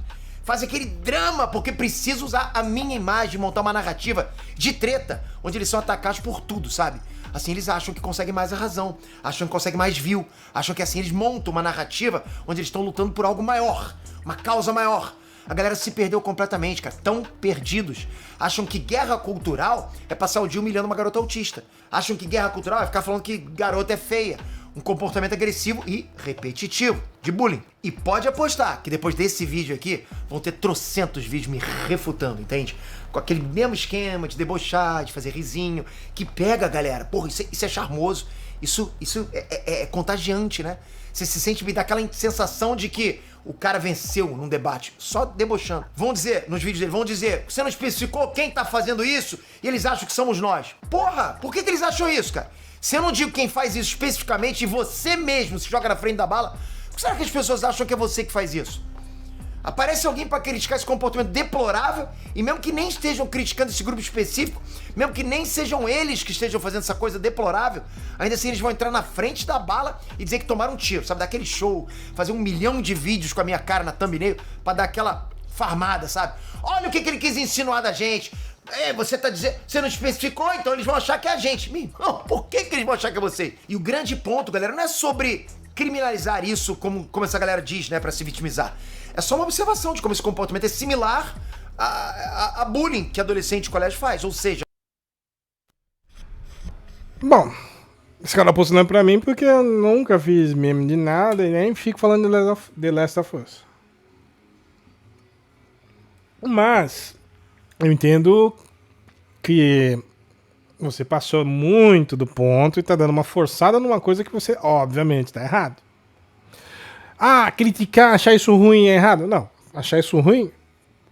Faz aquele drama porque precisa usar a minha imagem, montar uma narrativa de treta, onde eles são atacados por tudo, sabe? Assim eles acham que conseguem mais a razão, acham que conseguem mais view, acham que assim eles montam uma narrativa onde eles estão lutando por algo maior, uma causa maior. A galera se perdeu completamente, cara. Tão perdidos. Acham que guerra cultural é passar o dia humilhando uma garota autista. Acham que guerra cultural é ficar falando que garota é feia. Um comportamento agressivo e repetitivo de bullying. E pode apostar que depois desse vídeo aqui, vão ter trocentos vídeos me refutando, entende? Com aquele mesmo esquema de debochar, de fazer risinho, que pega a galera. Porra, isso é charmoso. Isso é contagiante, né? Você se sente, me dá aquela sensação de que o cara venceu num debate, só debochando. Vão dizer, nos vídeos dele, vão dizer, você não especificou quem tá fazendo isso e eles acham que somos nós. Porra, por que eles acham isso, cara? Se eu não digo quem faz isso especificamente e você mesmo se joga na frente da bala, por que será que as pessoas acham que é você que faz isso? Aparece alguém pra criticar esse comportamento deplorável e mesmo que nem estejam criticando esse grupo específico, mesmo que nem sejam eles que estejam fazendo essa coisa deplorável, ainda assim eles vão entrar na frente da bala e dizer que tomaram um tiro, sabe? Daquele show, fazer 1 milhão de vídeos com a minha cara na thumbnail pra dar aquela farmada, sabe? Olha o que ele quis insinuar da gente. Você tá dizendo, você não especificou, então eles vão achar que é a gente. Não, por que eles vão achar que é você? E o grande ponto, galera, não é sobre criminalizar isso, como essa galera diz, né, pra se vitimizar. É só uma observação de como esse comportamento é similar a bullying que adolescente de colégio faz, ou seja... Bom, esse cara postando pra mim porque eu nunca fiz meme de nada e nem fico falando de The Last of Us. Mas eu entendo que você passou muito do ponto e tá dando uma forçada numa coisa que você, obviamente, tá errado. Ah, criticar, achar isso ruim é errado? Não, achar isso ruim,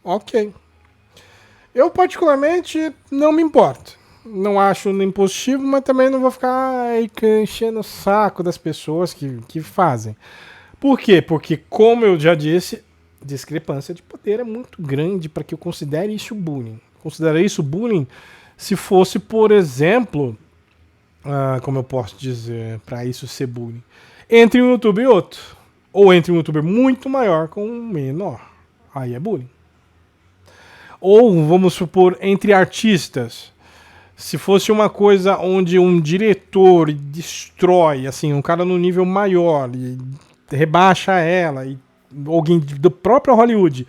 ok. Eu, particularmente, não me importo. Não acho nem positivo, mas também não vou ficar aí enchendo o saco das pessoas que fazem. Por quê? Porque, como eu já disse, discrepância de poder é muito grande para que eu considere isso bullying. Consideraria isso bullying se fosse, por exemplo, como eu posso dizer para isso ser bullying, entre um youtuber e outro. Ou entre um youtuber muito maior com um menor. Aí é bullying. Ou, vamos supor, entre artistas. Se fosse uma coisa onde um diretor destrói, assim, um cara no nível maior e rebaixa ela, e alguém do próprio Hollywood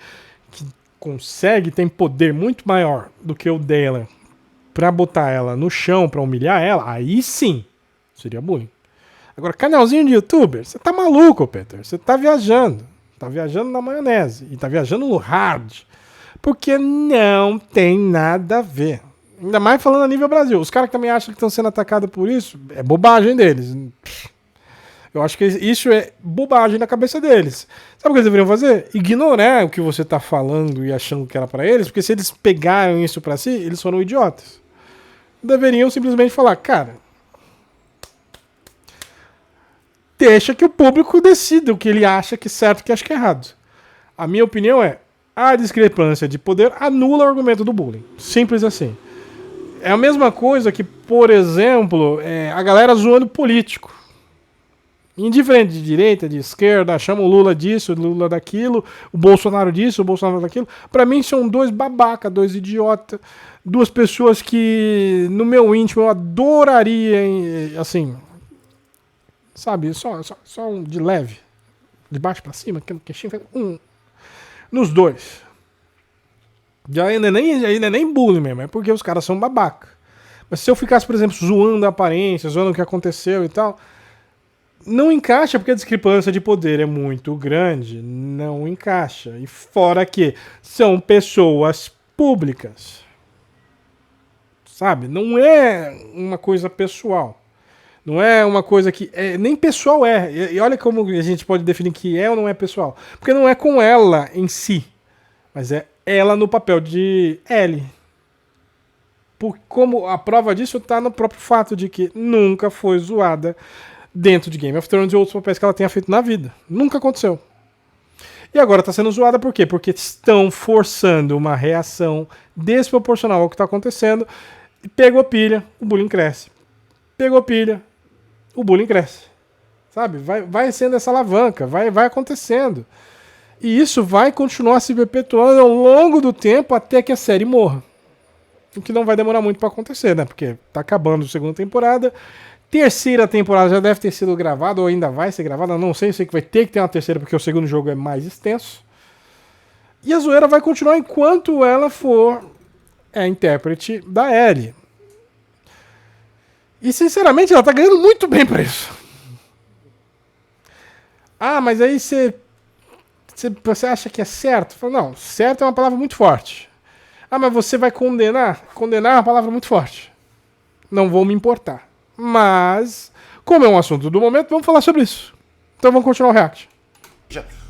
que consegue, tem poder muito maior do que o dela pra botar ela no chão, pra humilhar ela, aí sim seria bullying. Agora, canalzinho de youtuber, você tá maluco, Peter. Você tá viajando. Tá viajando na maionese. E tá viajando no hard. Porque não tem nada a ver. Ainda mais falando a nível Brasil. Os caras que também acham que estão sendo atacados por isso, é bobagem deles. Eu acho que isso é bobagem na cabeça deles. Sabe o que eles deveriam fazer? Ignorar o que você tá falando e achando que era pra eles, porque se eles pegaram isso pra si, eles foram idiotas. Deveriam simplesmente falar, cara, deixa que o público decida o que ele acha que é certo e o que acha que é errado. A minha opinião é, a discrepância de poder anula o argumento do bullying. Simples assim. É a mesma coisa que, por exemplo, a galera zoando político. Indiferente de direita, de esquerda, chama o Lula disso, o Lula daquilo, o Bolsonaro disso, o Bolsonaro daquilo. Pra mim são dois babaca, dois idiotas, duas pessoas que, no meu íntimo, eu adoraria, assim, sabe, só um de leve, de baixo pra cima, que no queixinho, nos dois. Já ainda é nem bullying mesmo, é porque os caras são babaca. Mas se eu ficasse, por exemplo, zoando a aparência, zoando o que aconteceu e tal, não encaixa porque a discrepância de poder é muito grande, não encaixa. E fora que são pessoas públicas, sabe? Não é uma coisa pessoal. Não é uma coisa que... nem pessoal é. E olha como a gente pode definir que é ou não é pessoal. Porque não é com ela em si, mas é ela no papel de L. Como a prova disso está no próprio fato de que nunca foi zoada dentro de Game of Thrones e outros papéis que ela tenha feito na vida. Nunca aconteceu. E agora está sendo zoada por quê? Porque estão forçando uma reação desproporcional ao que está acontecendo. E pegou pilha, o bullying cresce. Pegou pilha, o bullying cresce. Sabe? Vai sendo essa alavanca, vai acontecendo. E isso vai continuar se perpetuando ao longo do tempo até que a série morra. O que não vai demorar muito para acontecer, né? Porque tá acabando a segunda temporada. Terceira temporada já deve ter sido gravada, ou ainda vai ser gravada, não sei que vai ter que ter uma terceira, porque o segundo jogo é mais extenso. E a zoeira vai continuar enquanto ela for a intérprete da Ellie. E sinceramente ela tá ganhando muito bem pra isso. Ah, mas aí você acha que é certo? Falo, não, certo é uma palavra muito forte. Ah, mas você vai condenar? Condenar é uma palavra muito forte. Não vou me importar. Mas, como é um assunto do momento, vamos falar sobre isso. Então vamos continuar o react.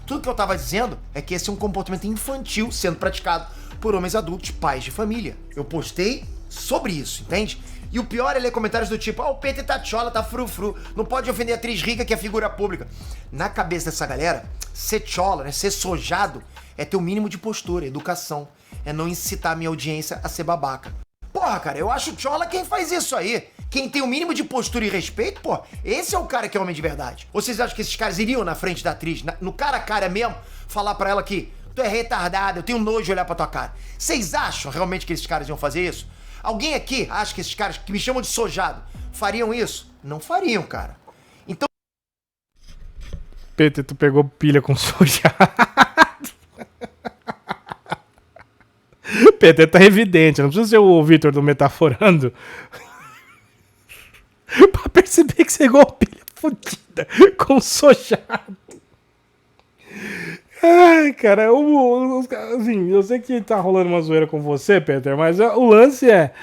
Tudo que eu tava dizendo é que esse é um comportamento infantil sendo praticado por homens adultos, pais de família. Eu postei sobre isso, entende? E o pior é ler comentários do tipo, o Peter tá chola, tá frufru, não pode ofender a atriz rica que é figura pública. Na cabeça dessa galera, ser chola, né, ser sojado, é ter o mínimo de postura, educação. É não incitar a minha audiência a ser babaca. Porra, cara, eu acho chola quem faz isso aí. Quem tem o mínimo de postura e respeito, pô, esse é o cara que é homem de verdade. Ou vocês acham que esses caras iriam na frente da atriz, no cara a cara mesmo, falar pra ela que tu é retardado, eu tenho nojo de olhar pra tua cara? Vocês acham realmente que esses caras iam fazer isso? Alguém aqui acha que esses caras que me chamam de sojado fariam isso? Não fariam, cara. Então... Peter, tu pegou pilha com sojado. Peter tá evidente, não precisa ser o Vitor do Metaforando pra perceber que você pegou pilha fodida com sojado. Ai, cara, assim, eu sei que tá rolando uma zoeira com você, Peter, mas o lance é,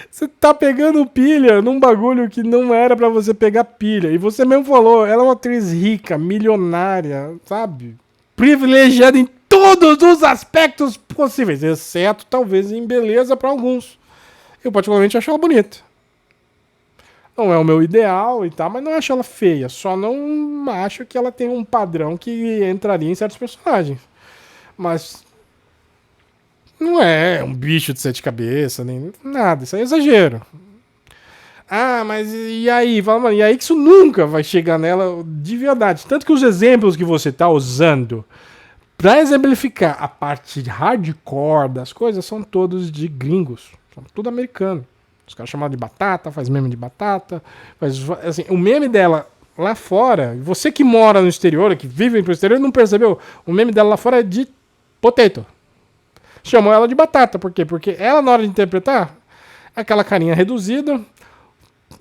você tá pegando pilha num bagulho que não era pra você pegar pilha. E você mesmo falou, ela é uma atriz rica, milionária, sabe? Privilegiada em todos os aspectos possíveis, exceto talvez em beleza pra alguns. Eu particularmente acho ela bonita. Não é o meu ideal e tal, mas não acho ela feia. Só não acho que ela tem um padrão que entraria em certos personagens. Mas não é um bicho de 7 cabeças, nem nada. Isso é exagero. Ah, mas e aí? Fala, mano, e aí que isso nunca vai chegar nela de verdade. Tanto que os exemplos que você tá usando Pra exemplificar a parte hardcore das coisas, são todos de gringos. São tudo americano. Os caras chamam de batata, faz meme de batata. Assim, o meme dela lá fora, você que mora no exterior, que vive pro exterior, não percebeu? O meme dela lá fora é de potato. Chamam ela de batata. Por quê? Porque ela, na hora de interpretar, aquela carinha reduzida,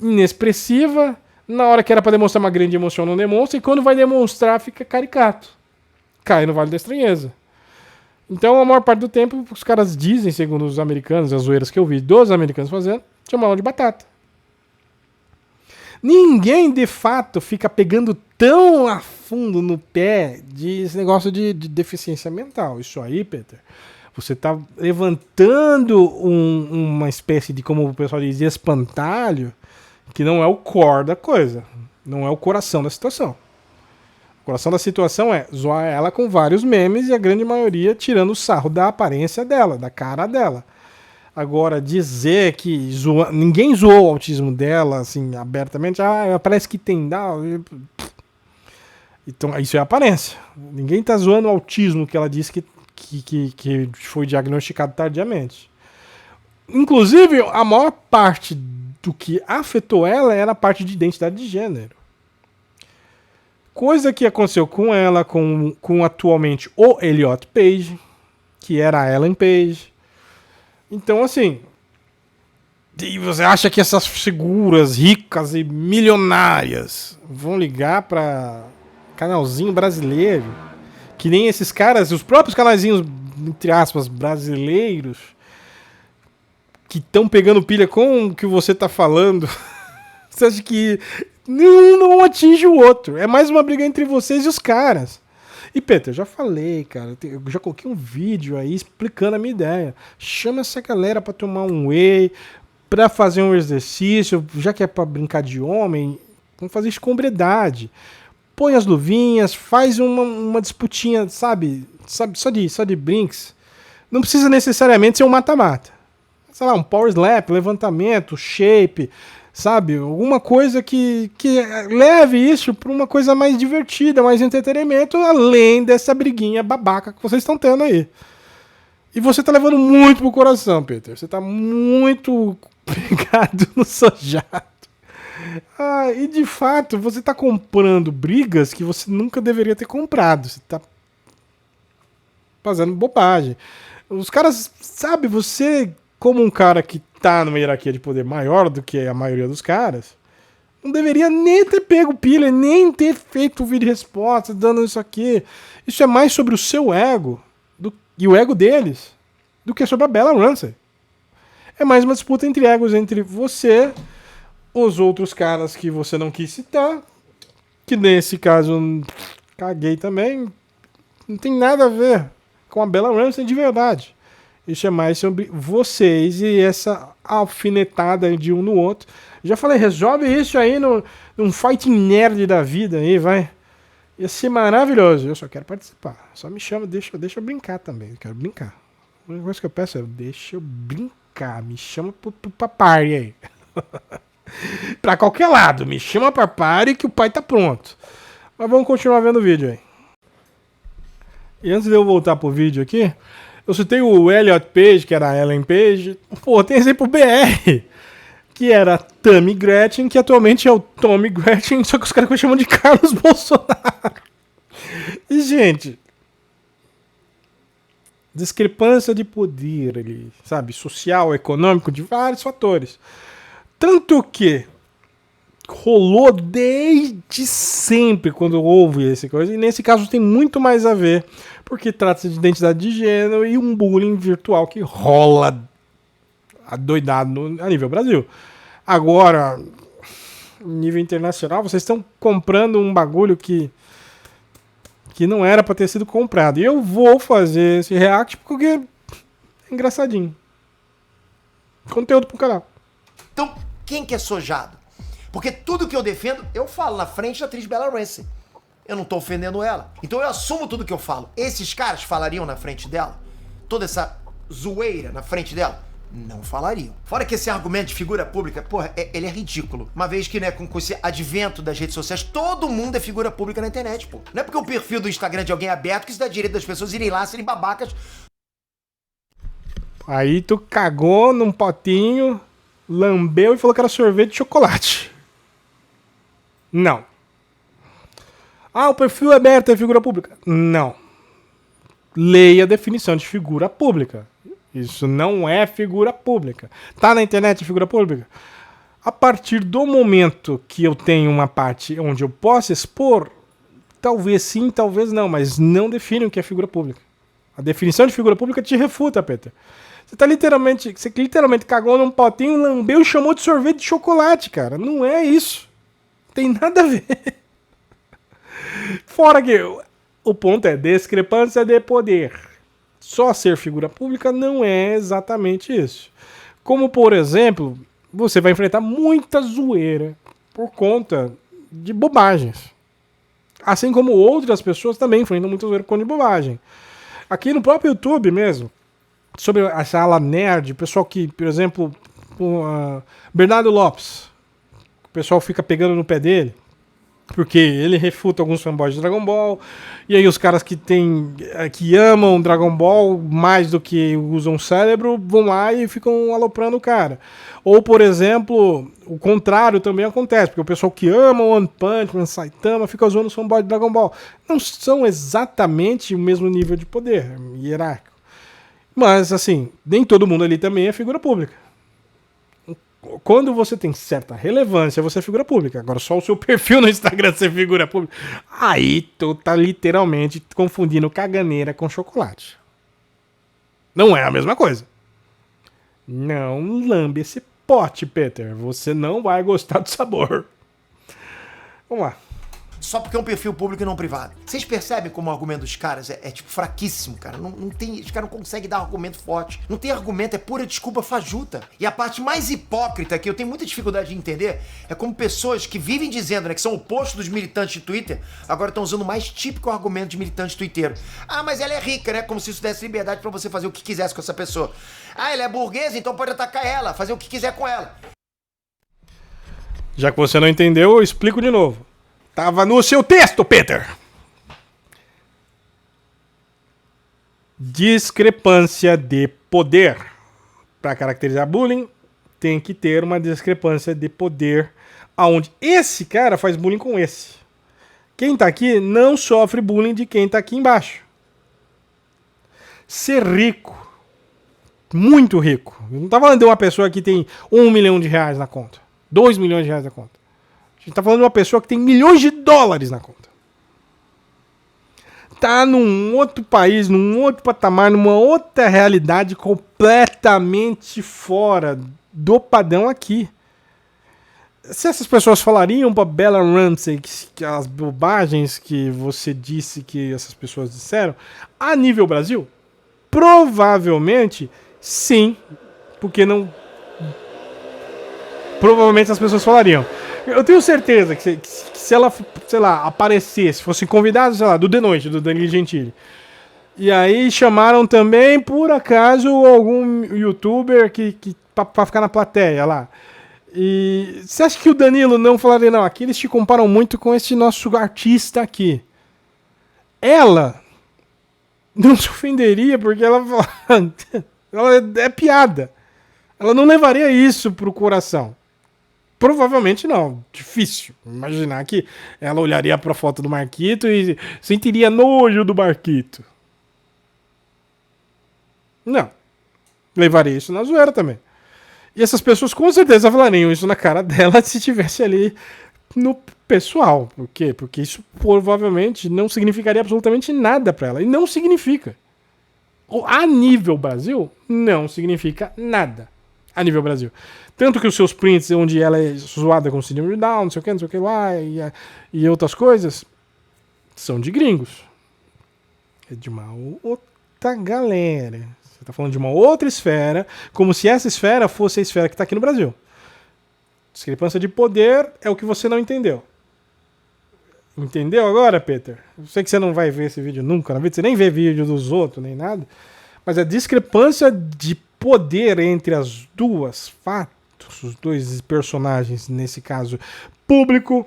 inexpressiva, na hora que era pra demonstrar uma grande emoção, não demonstra, e quando vai demonstrar, fica caricato. Cai no Vale da Estranheza. Então, a maior parte do tempo, os caras dizem, segundo os americanos, as zoeiras que eu vi dos americanos fazendo, chamam ela de batata. Ninguém, de fato, fica pegando tão a fundo no pé desse negócio de deficiência mental. Isso aí, Peter, você tá levantando uma espécie de, como o pessoal diz, espantalho, que não é o core da coisa. Não é o coração da situação. O coração da situação é zoar ela com vários memes e a grande maioria tirando o sarro da aparência dela, da cara dela. Agora, dizer que ninguém zoou o autismo dela, assim, abertamente, parece que tem. Então, isso é aparência. Ninguém tá zoando o autismo que ela disse que foi diagnosticado tardiamente. Inclusive, a maior parte do que afetou ela era a parte de identidade de gênero. Coisa que aconteceu com ela, com atualmente o Elliot Page, que era a Ellen Page. Então, assim, e você acha que essas figuras ricas e milionárias vão ligar para canalzinho brasileiro? Que nem esses caras, os próprios canalzinhos, entre aspas, brasileiros, que estão pegando pilha com o que você tá falando. Você acha que nenhum não atinge o outro? É mais uma briga entre vocês e os caras. E, Peter, eu já falei, cara, eu já coloquei um vídeo aí explicando a minha ideia. Chama essa galera pra tomar um whey, pra fazer um exercício, já que é pra brincar de homem, vamos fazer isso com hombridade. Põe as luvinhas, faz uma disputinha, sabe, só de brinks. Não precisa necessariamente ser um mata-mata. Sei lá, um power slap, levantamento, shape, sabe? Alguma coisa que leve isso para uma coisa mais divertida, mais entretenimento, além dessa briguinha babaca que vocês estão tendo aí. E você tá levando muito pro coração, Peter. Você tá muito pegado no sojato. E de fato, você tá comprando brigas que você nunca deveria ter comprado. Você tá fazendo bobagem. Os caras, sabe, você, como um cara que tá numa hierarquia de poder maior do que a maioria dos caras, não deveria nem ter pego pilha, nem ter feito o vídeo de resposta, dando isso aqui. Isso é mais sobre o seu ego e o ego deles do que sobre a Bella Ramsey. É mais uma disputa entre egos, entre você, os outros caras que você não quis citar, que nesse caso caguei também, não tem nada a ver com a Bella Ramsey de verdade. Isso é mais sobre vocês e essa alfinetada de um no outro. Já falei, resolve isso aí num fighting nerd da vida aí, vai. Ia ser maravilhoso. Eu só quero participar. Só me chama, deixa eu brincar também. Eu quero brincar. A única coisa que eu peço é, deixa eu brincar. Me chama pra party aí. Pra qualquer lado. Me chama pra party que o pai tá pronto. Mas vamos continuar vendo o vídeo aí. E antes de eu voltar pro vídeo aqui, eu citei o Elliot Page, que era a Ellen Page. Pô, tem exemplo BR, que era Tammy Gretchen, que atualmente é o Tommy Gretchen, só que os caras chamam de Carlos Bolsonaro. E, gente, discrepância de poder ali, sabe? Social, econômico, de vários fatores. Tanto que rolou desde sempre quando houve essa coisa, e nesse caso tem muito mais a ver, porque trata-se de identidade de gênero e um bullying virtual que rola adoidado a nível Brasil. Agora, nível internacional, vocês estão comprando um bagulho que não era pra ter sido comprado. E eu vou fazer esse react porque é engraçadinho. Conteúdo pro canal. Então, quem que é sojado? Porque tudo que eu defendo, eu falo na frente da atriz Bella Ramsey. Eu não tô ofendendo ela. Então eu assumo tudo que eu falo. Esses caras falariam na frente dela? Toda essa zoeira na frente dela? não falariam. Fora que esse argumento de figura pública, porra, ele é ridículo. Uma vez que, né, com esse advento das redes sociais, todo mundo é figura pública na internet, pô. Não é porque o perfil do Instagram de alguém é aberto que isso dá direito das pessoas irem lá, serem babacas. Aí tu cagou num potinho, lambeu e falou que era sorvete de chocolate. Não. Ah, o perfil é aberto é figura pública. Não. Leia a definição de figura pública. Isso não é figura pública. Tá na internet figura pública? A partir do momento que eu tenho uma parte onde eu posso expor, talvez sim, talvez não, mas não define o que é figura pública. A definição de figura pública te refuta, Peter. Você literalmente cagou num potinho, lambeu e chamou de sorvete de chocolate, cara. Não é isso. Tem nada a ver. Fora que o ponto é discrepância de poder. Só ser figura pública não é exatamente isso. Como, por exemplo, você vai enfrentar muita zoeira por conta de bobagens. Assim como outras pessoas também enfrentam muita zoeira por conta de bobagem. Aqui no próprio YouTube mesmo, sobre essa ala nerd, o pessoal que, por exemplo, Bernardo Lopes, o pessoal fica pegando no pé dele, porque ele refuta alguns fanboys de Dragon Ball, e aí os caras que amam Dragon Ball mais do que usam cérebro, vão lá e ficam aloprando o cara. Ou, por exemplo, o contrário também acontece, porque o pessoal que ama One Punch Man, Saitama, fica zoando os fanboys de Dragon Ball. Não são exatamente o mesmo nível de poder hierárquico. Mas, assim, nem todo mundo ali também é figura pública. Quando você tem certa relevância, você é figura pública. Agora, só o seu perfil no Instagram ser figura pública, aí tu tá literalmente confundindo caganeira com chocolate. Não é a mesma coisa. Não lambe esse pote, Peter. Você não vai gostar do sabor. Vamos lá. Só porque é um perfil público e não privado. Vocês percebem como o argumento dos caras tipo fraquíssimo, cara? Não tem, os caras não conseguem dar argumento forte. Não tem argumento, é pura desculpa fajuta. E a parte mais hipócrita que eu tenho muita dificuldade de entender é como pessoas que vivem dizendo, né, que são opostos dos militantes de Twitter, agora estão usando o mais típico argumento de militante twitteiro. Ah, mas ela é rica, né? Como se isso desse liberdade pra você fazer o que quisesse com essa pessoa. Ah, ela é burguesa, então pode atacar ela, fazer o que quiser com ela. Já que você não entendeu, eu explico de novo. Tava no seu texto, Peter. Discrepância de poder. Para caracterizar bullying, tem que ter uma discrepância de poder aonde esse cara faz bullying com esse. Quem tá aqui não sofre bullying de quem tá aqui embaixo. Ser rico, muito rico. Eu não tá falando de uma pessoa que tem R$1 milhão na conta, R$2 milhões na conta. A gente tá falando de uma pessoa que tem milhões de dólares na conta. Tá num outro país, num outro patamar, numa outra realidade completamente fora do padrão aqui. Se essas pessoas falariam pra Bella Ramsey que as bobagens que você disse que essas pessoas disseram, a nível Brasil, provavelmente sim, porque não... Provavelmente as pessoas falariam. Eu tenho certeza que se ela, sei lá, aparecesse, fosse convidada, sei lá, do The Noite, do Danilo Gentili. E aí chamaram também, por acaso, algum youtuber pra ficar na plateia lá. E você acha que o Danilo não falaria, não, aqui eles te comparam muito com esse nosso artista aqui. Ela não se ofenderia porque ela é piada. Ela não levaria isso pro coração. Provavelmente não. Difícil imaginar que ela olharia pra foto do Marquito e sentiria nojo do Marquito. Não. Levaria isso na zoeira também. E essas pessoas com certeza falariam isso na cara dela se estivesse ali no pessoal. Por quê? Porque isso provavelmente não significaria absolutamente nada pra ela. E não significa. A nível Brasil, não significa nada. A nível Brasil. Tanto que os seus prints, onde ela é zoada com síndrome de Down, não sei o que lá, e outras coisas, são de gringos. É de uma outra galera. Você tá falando de uma outra esfera, como se essa esfera fosse a esfera que tá aqui no Brasil. Discrepância de poder é o que você não entendeu. Entendeu agora, Peter? Eu sei que você não vai ver esse vídeo nunca na vida, você nem vê vídeo dos outros, nem nada. Mas a discrepância de poder entre as duas fatos, os dois personagens, nesse caso, público,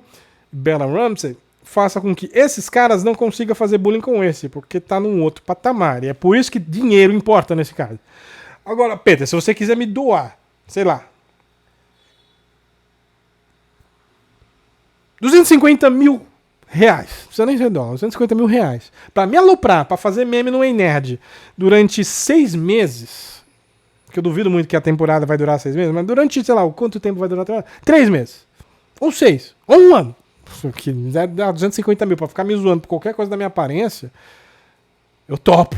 Bella Ramsey, faça com que esses caras não consigam fazer bullying com esse, porque tá num outro patamar. E é por isso que dinheiro importa nesse caso. Agora, Peter, se você quiser me doar, sei lá, 250 mil reais, não precisa nem ser dólar, 250 mil reais, pra me aloprar, pra fazer meme no Ei Nerd durante 6 meses, que eu duvido muito que a temporada vai durar 6 meses, mas durante, sei lá, quanto tempo vai durar a temporada? 3 meses, ou 6, ou 1 ano, que dá 250 mil pra ficar me zoando por qualquer coisa da minha aparência, eu topo.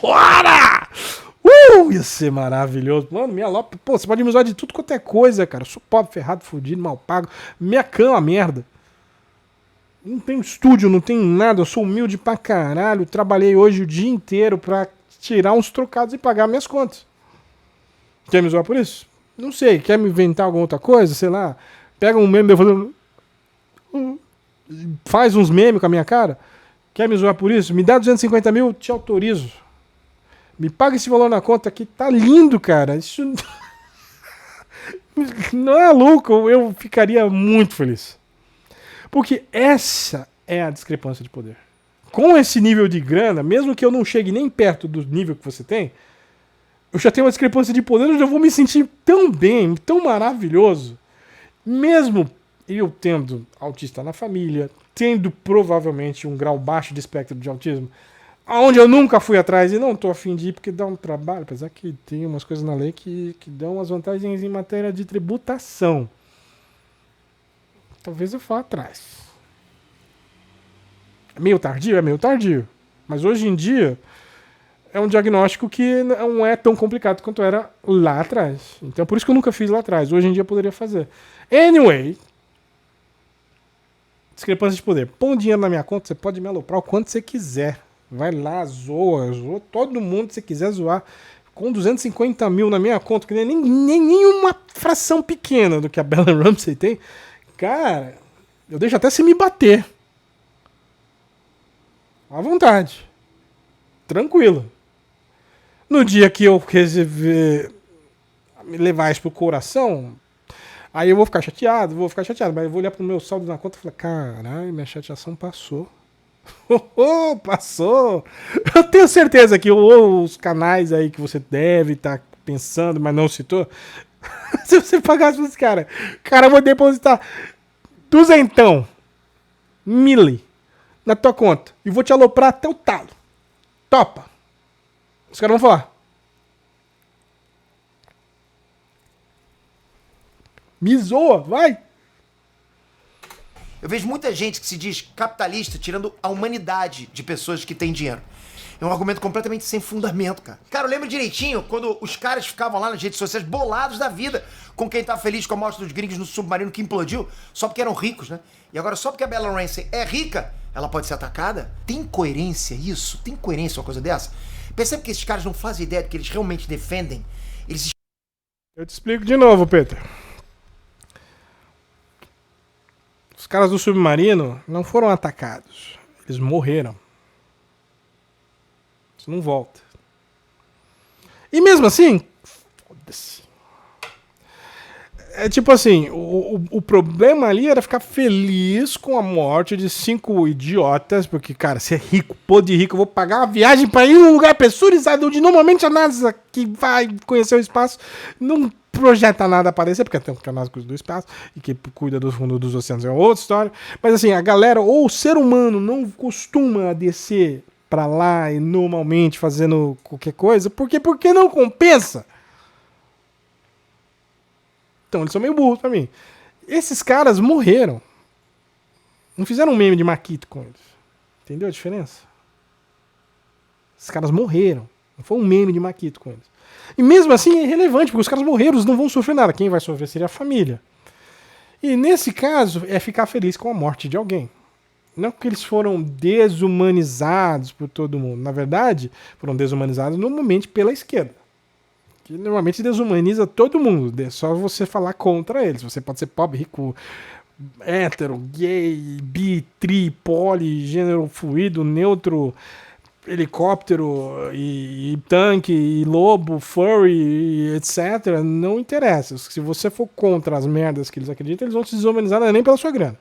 Bora! Ia ser maravilhoso. Mano, minha lopa, pô, você pode me usar de tudo quanto é coisa, cara. Eu sou pobre, ferrado, fudido, mal pago. Minha cama é uma merda. Não tenho estúdio, não tenho nada. Eu sou humilde pra caralho. Trabalhei hoje o dia inteiro pra tirar uns trocados e pagar minhas contas. Quer me zoar por isso? Não sei. Quer me inventar alguma outra coisa? Sei lá. Pega um meme fazendo... Faz uns memes com a minha cara. Quer me zoar por isso? Me dá 250 mil, te autorizo. Me paga esse valor na conta aqui. Tá lindo, cara. Isso não é louco. Eu ficaria muito feliz. Porque essa é a discrepância de poder. Com esse nível de grana, mesmo que eu não chegue nem perto do nível que você tem, eu já tenho uma discrepância de poder, eu já vou me sentir tão bem, tão maravilhoso. Mesmo eu tendo autista na família, tendo provavelmente um grau baixo de espectro de autismo, aonde eu nunca fui atrás e não tô afim de ir porque dá um trabalho, apesar que tem umas coisas na lei que dão umas vantagens em matéria de tributação. Talvez eu vá atrás. É meio tardio? É meio tardio. Mas hoje em dia é um diagnóstico que não é tão complicado quanto era lá atrás. Então por isso que eu nunca fiz lá atrás. Hoje em dia eu poderia fazer. Anyway, discrepância de poder. Põe dinheiro na minha conta, você pode me aloprar o quanto você quiser. Vai lá, zoa todo mundo que você quiser zoar. Com 250 mil na minha conta, que nem uma fração pequena do que a Bella Ramsey tem, cara, eu deixo até você me bater. À vontade. Tranquilo. No dia que eu resolver me levar isso pro coração, aí eu vou ficar chateado, mas eu vou olhar pro meu saldo na conta e falar, caralho, minha chateação passou. Passou! Eu tenho certeza que os canais aí que você deve estar pensando, mas não citou, se você pagasse pros caras, cara, eu vou depositar 200 mil na tua conta e vou te aloprar até o talo. Topa! Os caras vão falar. Me zoa, vai! Eu vejo muita gente que se diz capitalista tirando a humanidade de pessoas que têm dinheiro. É um argumento completamente sem fundamento, cara. Cara, eu lembro direitinho quando os caras ficavam lá nas redes sociais bolados da vida com quem tá feliz com a morte dos gringos no submarino que implodiu, só porque eram ricos, né? E agora só porque a Bella Ramsey é rica, ela pode ser atacada? Tem coerência isso? Tem coerência uma coisa dessa? Percebe que esses caras não fazem ideia do que eles realmente defendem? Eles... Eu te explico de novo, Peter. Os caras do submarino não foram atacados. Eles morreram. Isso não volta. E mesmo assim, foda-se. É tipo assim, o problema ali era ficar feliz com a morte de 5 idiotas, porque, cara, se é rico, pô de rico, eu vou pagar uma viagem pra ir num lugar pressurizado, onde normalmente a NASA que vai conhecer o espaço não projeta nada a aparecer, porque tem a NASA cuida do espaço, e que cuida do fundo dos oceanos é outra história. Mas assim, a galera, ou o ser humano não costuma descer pra lá e normalmente fazendo qualquer coisa, porque não compensa. Então, eles são meio burros pra mim. Esses caras morreram. Não fizeram um meme de Maquito com eles. Entendeu a diferença? Esses caras morreram. Não foi um meme de Maquito com eles. E mesmo assim é irrelevante, porque os caras morreram, eles não vão sofrer nada. Quem vai sofrer seria a família. E nesse caso, é ficar feliz com a morte de alguém. Não porque eles foram desumanizados por todo mundo. Na verdade, foram desumanizados normalmente pela esquerda. Que normalmente desumaniza todo mundo. É só você falar contra eles. Você pode ser pobre, rico, hétero, gay, bi, tri, poli, gênero fluido, neutro, helicóptero e tanque e lobo, furry, e etc. Não interessa. Se você for contra as merdas que eles acreditam, eles vão te desumanizar nem pela sua grana.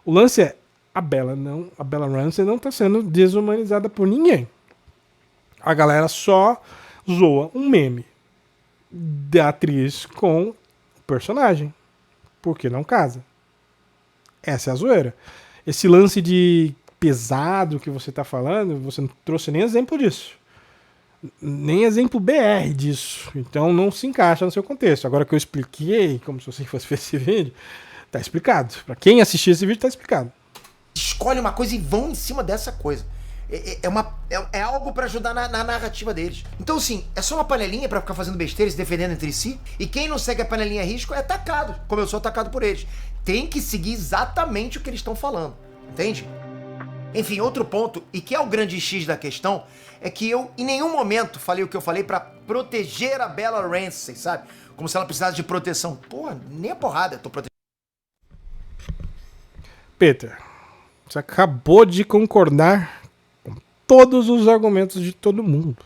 O lance é, a Bella Ramsey não tá sendo desumanizada por ninguém. A galera só zoa um meme da atriz com o personagem. Porque não casa. Essa é a zoeira. Esse lance de pesado que você tá falando, você não trouxe nem exemplo disso. Nem exemplo BR disso. Então não se encaixa no seu contexto. Agora que eu expliquei, como se você fosse ver esse vídeo, tá explicado. Pra quem assistir esse vídeo, tá explicado. Escolhe uma coisa e vão em cima dessa coisa. É algo pra ajudar na narrativa deles. Então, assim, é só uma panelinha pra ficar fazendo besteira e se defendendo entre si. E quem não segue a panelinha a risco é atacado, como eu sou atacado por eles. Tem que seguir exatamente o que eles estão falando. Entende? Enfim, outro ponto, e que é o grande X da questão, é que eu em nenhum momento falei o que eu falei pra proteger a Bella Ramsey, sabe? Como se ela precisasse de proteção. Porra, nem a porrada eu tô protegendo. Peter, você acabou de concordar com todos os argumentos de todo mundo.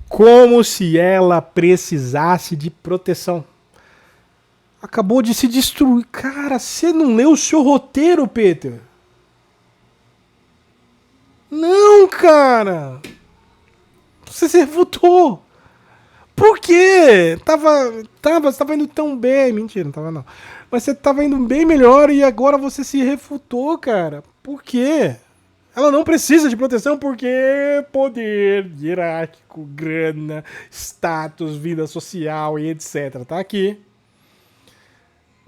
Como se ela precisasse de proteção. Acabou de se destruir. Cara, você não leu o seu roteiro, Peter? Não, cara. Você se refutou. Por quê? Você tava indo tão bem. Mentira, não tava não. Mas você tava indo bem melhor e agora você se refutou, cara. Por quê? Ela não precisa de proteção porque poder hierárquico, grana, status, vida social e etc. Tá aqui.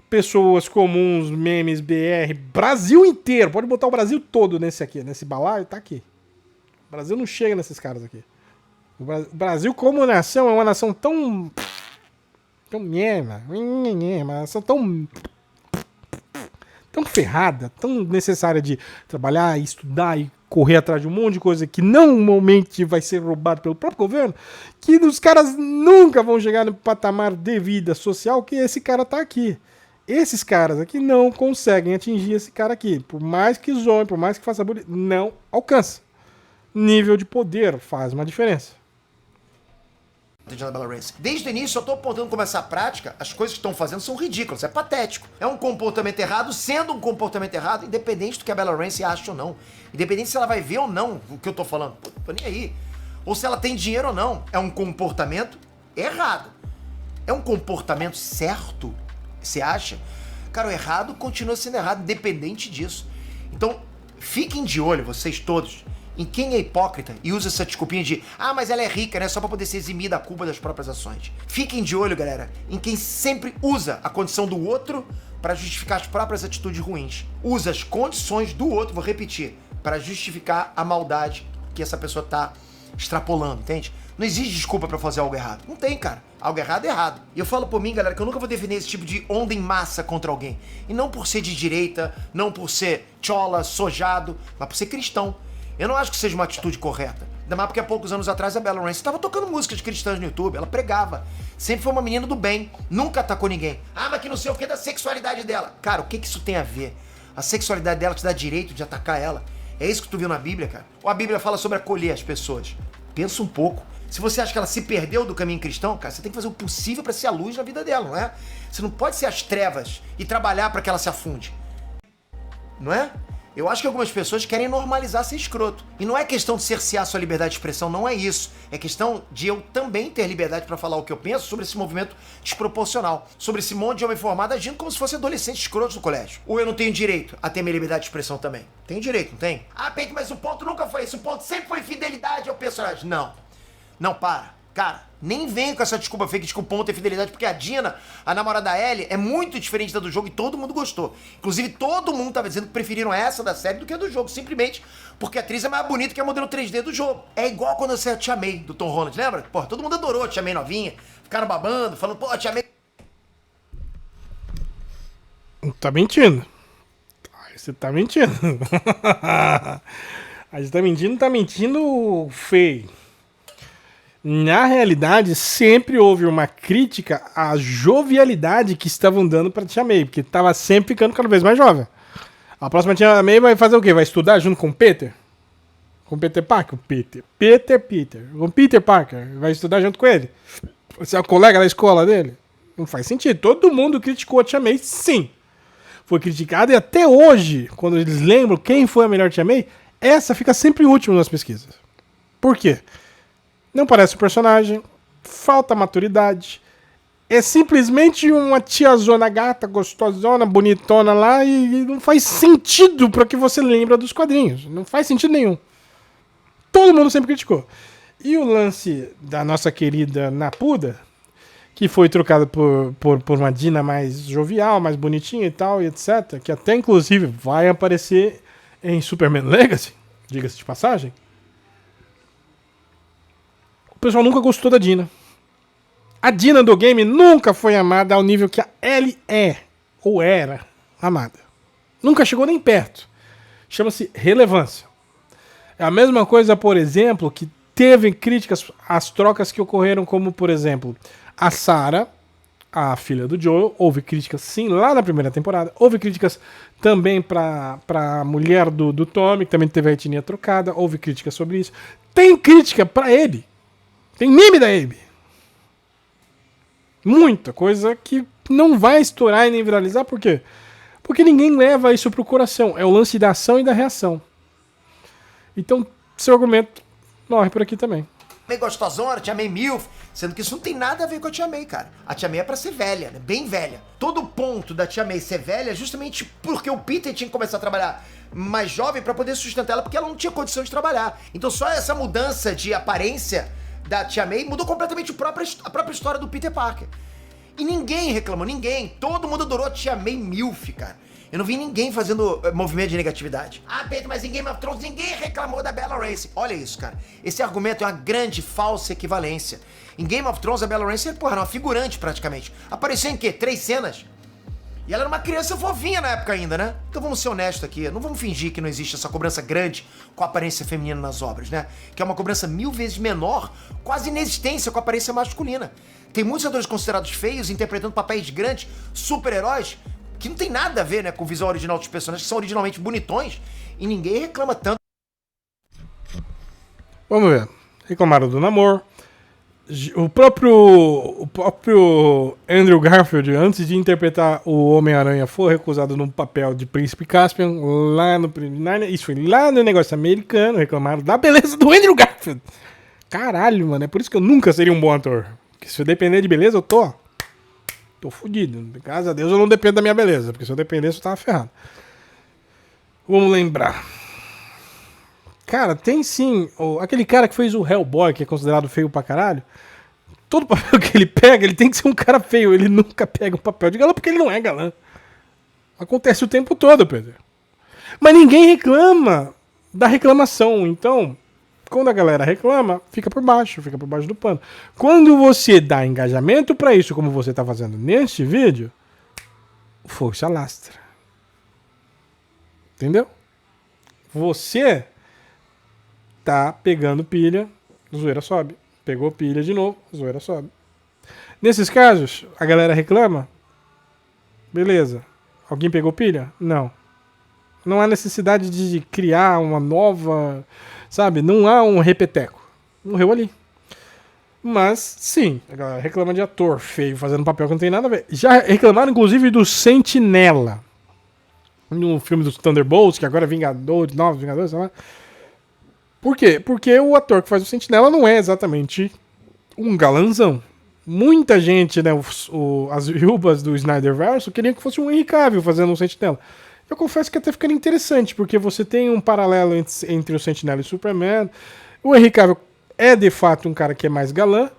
Pessoas comuns, memes, BR, Brasil inteiro. Pode botar o Brasil todo nesse aqui, nesse balaio, tá aqui. O Brasil não chega nesses caras aqui. O Brasil como nação é uma nação tão uma nação tão ferrada, tão necessária de trabalhar, estudar e correr atrás de um monte de coisa que normalmente vai ser roubado pelo próprio governo, que os caras nunca vão chegar no patamar de vida social que esse cara tá aqui. Esses caras aqui não conseguem atingir esse cara aqui. Por mais que zoem, por mais que faça bonito, não alcança. Nível de poder faz uma diferença. Desde o início eu tô apontando como essa prática, as coisas que estão fazendo são ridículas, é patético. É um comportamento errado, sendo um comportamento errado, independente do que a Bella Ramsey acha ou não. Independente se ela vai ver ou não o que eu tô falando. Pô, tô nem aí. Ou se ela tem dinheiro ou não. É um comportamento errado. É um comportamento certo? Você acha? Cara, o errado continua sendo errado, independente disso. Então, fiquem de olho, vocês todos, em quem é hipócrita e usa essa desculpinha de mas ela é rica, né? Só pra poder se eximir da culpa das próprias ações. Fiquem de olho, galera, em quem sempre usa a condição do outro pra justificar as próprias atitudes ruins. Usa as condições do outro, vou repetir, pra justificar a maldade que essa pessoa tá extrapolando, entende? Não existe desculpa pra fazer algo errado. Não tem, cara. Algo errado é errado. E eu falo por mim, galera, que eu nunca vou defender esse tipo de onda em massa contra alguém. E não por ser de direita, não por ser chola, sojado, mas por ser cristão. Eu não acho que seja uma atitude correta. Ainda mais porque há poucos anos atrás a Bella Ramsey estava tocando músicas cristãs no YouTube. Ela pregava. Sempre foi uma menina do bem. Nunca atacou ninguém. Mas que não sei o que da sexualidade dela. Cara, o que isso tem a ver? A sexualidade dela te dá direito de atacar ela? É isso que tu viu na Bíblia, cara? Ou a Bíblia fala sobre acolher as pessoas? Pensa um pouco. Se você acha que ela se perdeu do caminho cristão, cara, você tem que fazer o possível pra ser a luz na vida dela, não é? Você não pode ser as trevas e trabalhar pra que ela se afunde. Não é? Eu acho que algumas pessoas querem normalizar ser escroto. E não é questão de cercear sua liberdade de expressão, não é isso. É questão de eu também ter liberdade pra falar o que eu penso sobre esse movimento desproporcional. Sobre esse monte de homem formado agindo como se fosse adolescente escroto no colégio. Ou eu não tenho direito a ter minha liberdade de expressão também? Tenho direito, não tem? Peito, mas o ponto nunca foi esse. O ponto sempre foi fidelidade ao personagem. Não. Não, para. Cara, nem vem com essa desculpa fake de que o ponto é fidelidade, porque a Dina, a namorada da Ellie, é muito diferente da do jogo e todo mundo gostou. Inclusive, todo mundo tava dizendo que preferiram essa da série do que a do jogo, simplesmente porque a atriz é mais bonita que a modelo 3D do jogo. É igual quando eu Te Amei, do Tom Holland, lembra? Porra, todo mundo adorou Te Amei novinha, ficaram babando, falando, Te Amei. Tá mentindo. Você tá mentindo. A gente tá mentindo feio. Na realidade, sempre houve uma crítica à jovialidade que estavam dando pra Tia May, porque tava sempre ficando cada vez mais jovem. A próxima Tia May vai fazer o quê? Vai estudar junto com o Peter? Com o Peter Parker? O Peter. Com o Peter Parker. Vai estudar junto com ele? Você é o colega da escola dele? Não faz sentido. Todo mundo criticou a Tia May, sim. Foi criticada e até hoje, quando eles lembram quem foi a melhor Tia May, essa fica sempre última nas pesquisas. Por quê? Não parece o personagem, falta maturidade, é simplesmente uma tiazona gata, gostosona, bonitona lá e não faz sentido para que você lembra dos quadrinhos. Não faz sentido nenhum. Todo mundo sempre criticou. E o lance da nossa querida Napuda, que foi trocada por uma Dina mais jovial, mais bonitinha e tal, e etc. Que até, inclusive, vai aparecer em Superman Legacy, diga-se de passagem. O pessoal nunca gostou da Dina. A Dina do game nunca foi amada ao nível que a Ellie é, ou era, amada. Nunca chegou nem perto. Chama-se relevância. É a mesma coisa, por exemplo, que teve críticas às trocas que ocorreram, como, por exemplo, a Sarah, a filha do Joel. Houve críticas, sim, lá na primeira temporada. Houve críticas também pra mulher do Tommy, que também teve a etnia trocada. Houve críticas sobre isso. Tem crítica pra Abby. Tem meme da Abby. Muita coisa que não vai estourar e nem viralizar. Por quê? Porque ninguém leva isso pro coração. É o lance da ação e da reação. Então, seu argumento morre por aqui também. May gostosona, Tia May milf, sendo que isso não tem nada a ver com a Tia May, cara. A Tia May é pra ser velha, né? Bem velha. Todo o ponto da Tia May ser velha é justamente porque o Peter tinha que começar a trabalhar mais jovem pra poder sustentar ela, porque ela não tinha condição de trabalhar. Então só essa mudança de aparência da Tia May mudou completamente a própria história do Peter Parker. E ninguém reclamou, ninguém. Todo mundo adorou a Tia May milf, cara. Eu não vi ninguém fazendo movimento de negatividade. Ah, Pedro, mas em Game of Thrones ninguém reclamou da Bella Ramsey. Olha isso, cara. Esse argumento é uma grande falsa equivalência. Em Game of Thrones, a Bella Ramsey, porra, era uma figurante praticamente. Apareceu em quê? 3 cenas? E ela era uma criança fofinha na época ainda, né? Então vamos ser honestos aqui. Não vamos fingir que não existe essa cobrança grande com a aparência feminina nas obras, né? Que é uma cobrança 1000 vezes menor, quase inexistência com a aparência masculina. Tem muitos atores considerados feios interpretando papéis grandes, super-heróis, que não tem nada a ver, né, com o visual original dos personagens, que são originalmente bonitões, e ninguém reclama tanto. Vamos ver. Reclamaram do namoro. O próprio Andrew Garfield, antes de interpretar o Homem-Aranha, foi recusado num papel de Príncipe Caspian, isso foi lá no negócio americano, reclamaram da beleza do Andrew Garfield. Caralho, mano, é por isso que eu nunca seria um bom ator. Porque se eu depender de beleza, eu tô fudido. Graças a Deus eu não dependo da minha beleza, porque se eu dependesse eu tava ferrado. Vamos lembrar. Cara, tem sim. Aquele cara que fez o Hellboy, que é considerado feio pra caralho. Todo papel que ele pega, ele tem que ser um cara feio. Ele nunca pega um papel de galã porque ele não é galã. Acontece o tempo todo, Pedro. Mas ninguém reclama da reclamação. Então, quando a galera reclama, fica por baixo do pano. Quando você dá engajamento pra isso, como você tá fazendo neste vídeo, o fogo se alastra. Entendeu? Você tá pegando pilha, zoeira sobe. Pegou pilha de novo, zoeira sobe. Nesses casos, a galera reclama. Beleza. Alguém pegou pilha? Não. Não há necessidade de criar uma nova... Sabe? Não há um repeteco. Morreu ali. Mas, sim, a galera reclama de ator feio fazendo papel que não tem nada a ver. Já reclamaram, inclusive, do Sentinela. No filme dos Thunderbolts, que agora é Vingadores, Novos Vingadores, sei lá. Por quê? Porque o ator que faz o Sentinela não é exatamente um galanzão. Muita gente, né, as viúvas do Snyderverse queriam que fosse um Henry Cavill fazendo um Sentinela. Eu confesso que até ficaria interessante, porque você tem um paralelo entre o Sentinela e o Superman. O Henry Cavill é, de fato, um cara que é mais galã,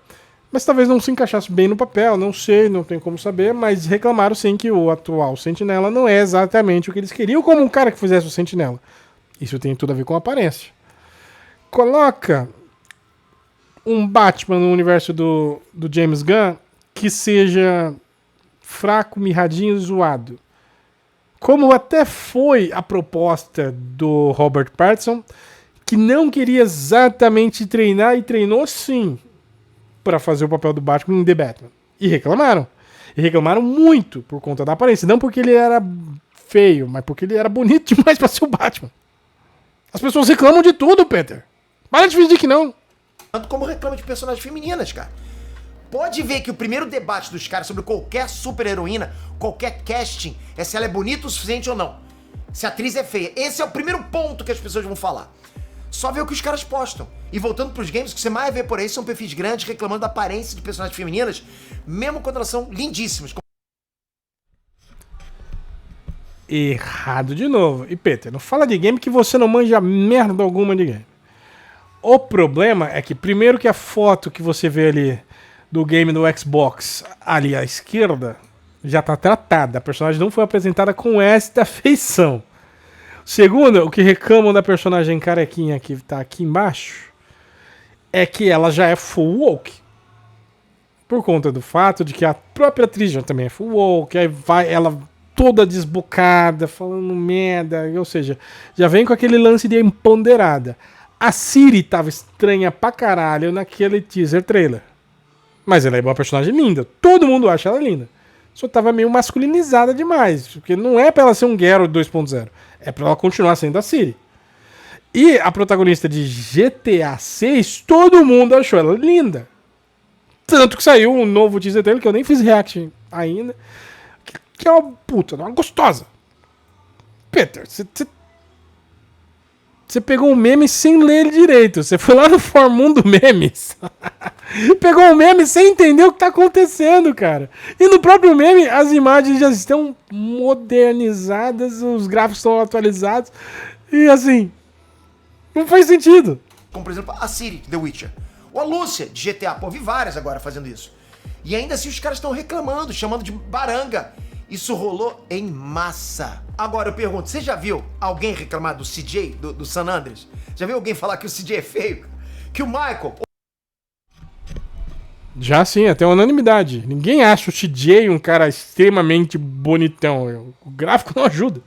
mas talvez não se encaixasse bem no papel, não sei, não tenho como saber, mas reclamaram sim que o atual Sentinela não é exatamente o que eles queriam como um cara que fizesse o Sentinela. Isso tem tudo a ver com a aparência. Coloca um Batman no universo do James Gunn que seja fraco, mirradinho e zoado. Como até foi a proposta do Robert Pattinson, que não queria exatamente treinar e treinou sim para fazer o papel do Batman em The Batman. E reclamaram. E reclamaram muito por conta da aparência. Não porque ele era feio, mas porque ele era bonito demais para ser o Batman. As pessoas reclamam de tudo, Peter. Para de fingir que não. Tanto como reclama de personagens femininas, cara. Pode ver que o primeiro debate dos caras sobre qualquer super-heroína, qualquer casting, é se ela é bonita o suficiente ou não. Se a atriz é feia. Esse é o primeiro ponto que as pessoas vão falar. Só ver o que os caras postam. E voltando pros games, o que você mais vê por aí são perfis grandes reclamando da aparência de personagens femininas, mesmo quando elas são lindíssimas. Errado de novo. E Peter, não fala de game que você não manja merda alguma de game. O problema é que, primeiro, que a foto que você vê ali do game do Xbox, ali à esquerda, já tá tratada. A personagem não foi apresentada com esta feição. Segundo, o que reclamam da personagem carequinha que tá aqui embaixo é que ela já é full woke. Por conta do fato de que a própria atriz já também é full woke, aí vai ela toda desbocada, falando merda, ou seja, já vem com aquele lance de empoderada. A Siri tava estranha pra caralho naquele teaser trailer. Mas ela é uma personagem linda, todo mundo acha ela linda. Só tava meio masculinizada demais, porque não é pra ela ser um Geralt 2.0, é pra ela continuar sendo a Siri. E a protagonista de GTA 6, todo mundo achou ela linda. Tanto que saiu um novo teaser trailer, que eu nem fiz react ainda, que é uma puta, uma gostosa. Peter, você pegou um meme sem ler ele direito. Você foi lá no Formundo Memes. Pegou um meme sem entender o que tá acontecendo, cara. E no próprio meme, as imagens já estão modernizadas, os gráficos estão atualizados. E assim, não faz sentido. Como, por exemplo, a Ciri, de The Witcher. Ou a Lúcia, de GTA. Pô, vi várias agora fazendo isso. E ainda assim os caras estão reclamando, chamando de baranga. Isso rolou em massa. Agora eu pergunto, você já viu alguém reclamar do CJ, do San Andreas? Já viu alguém falar que o CJ é feio? Que o Michael... Já sim, até unanimidade. Ninguém acha o CJ um cara extremamente bonitão. O gráfico não ajuda.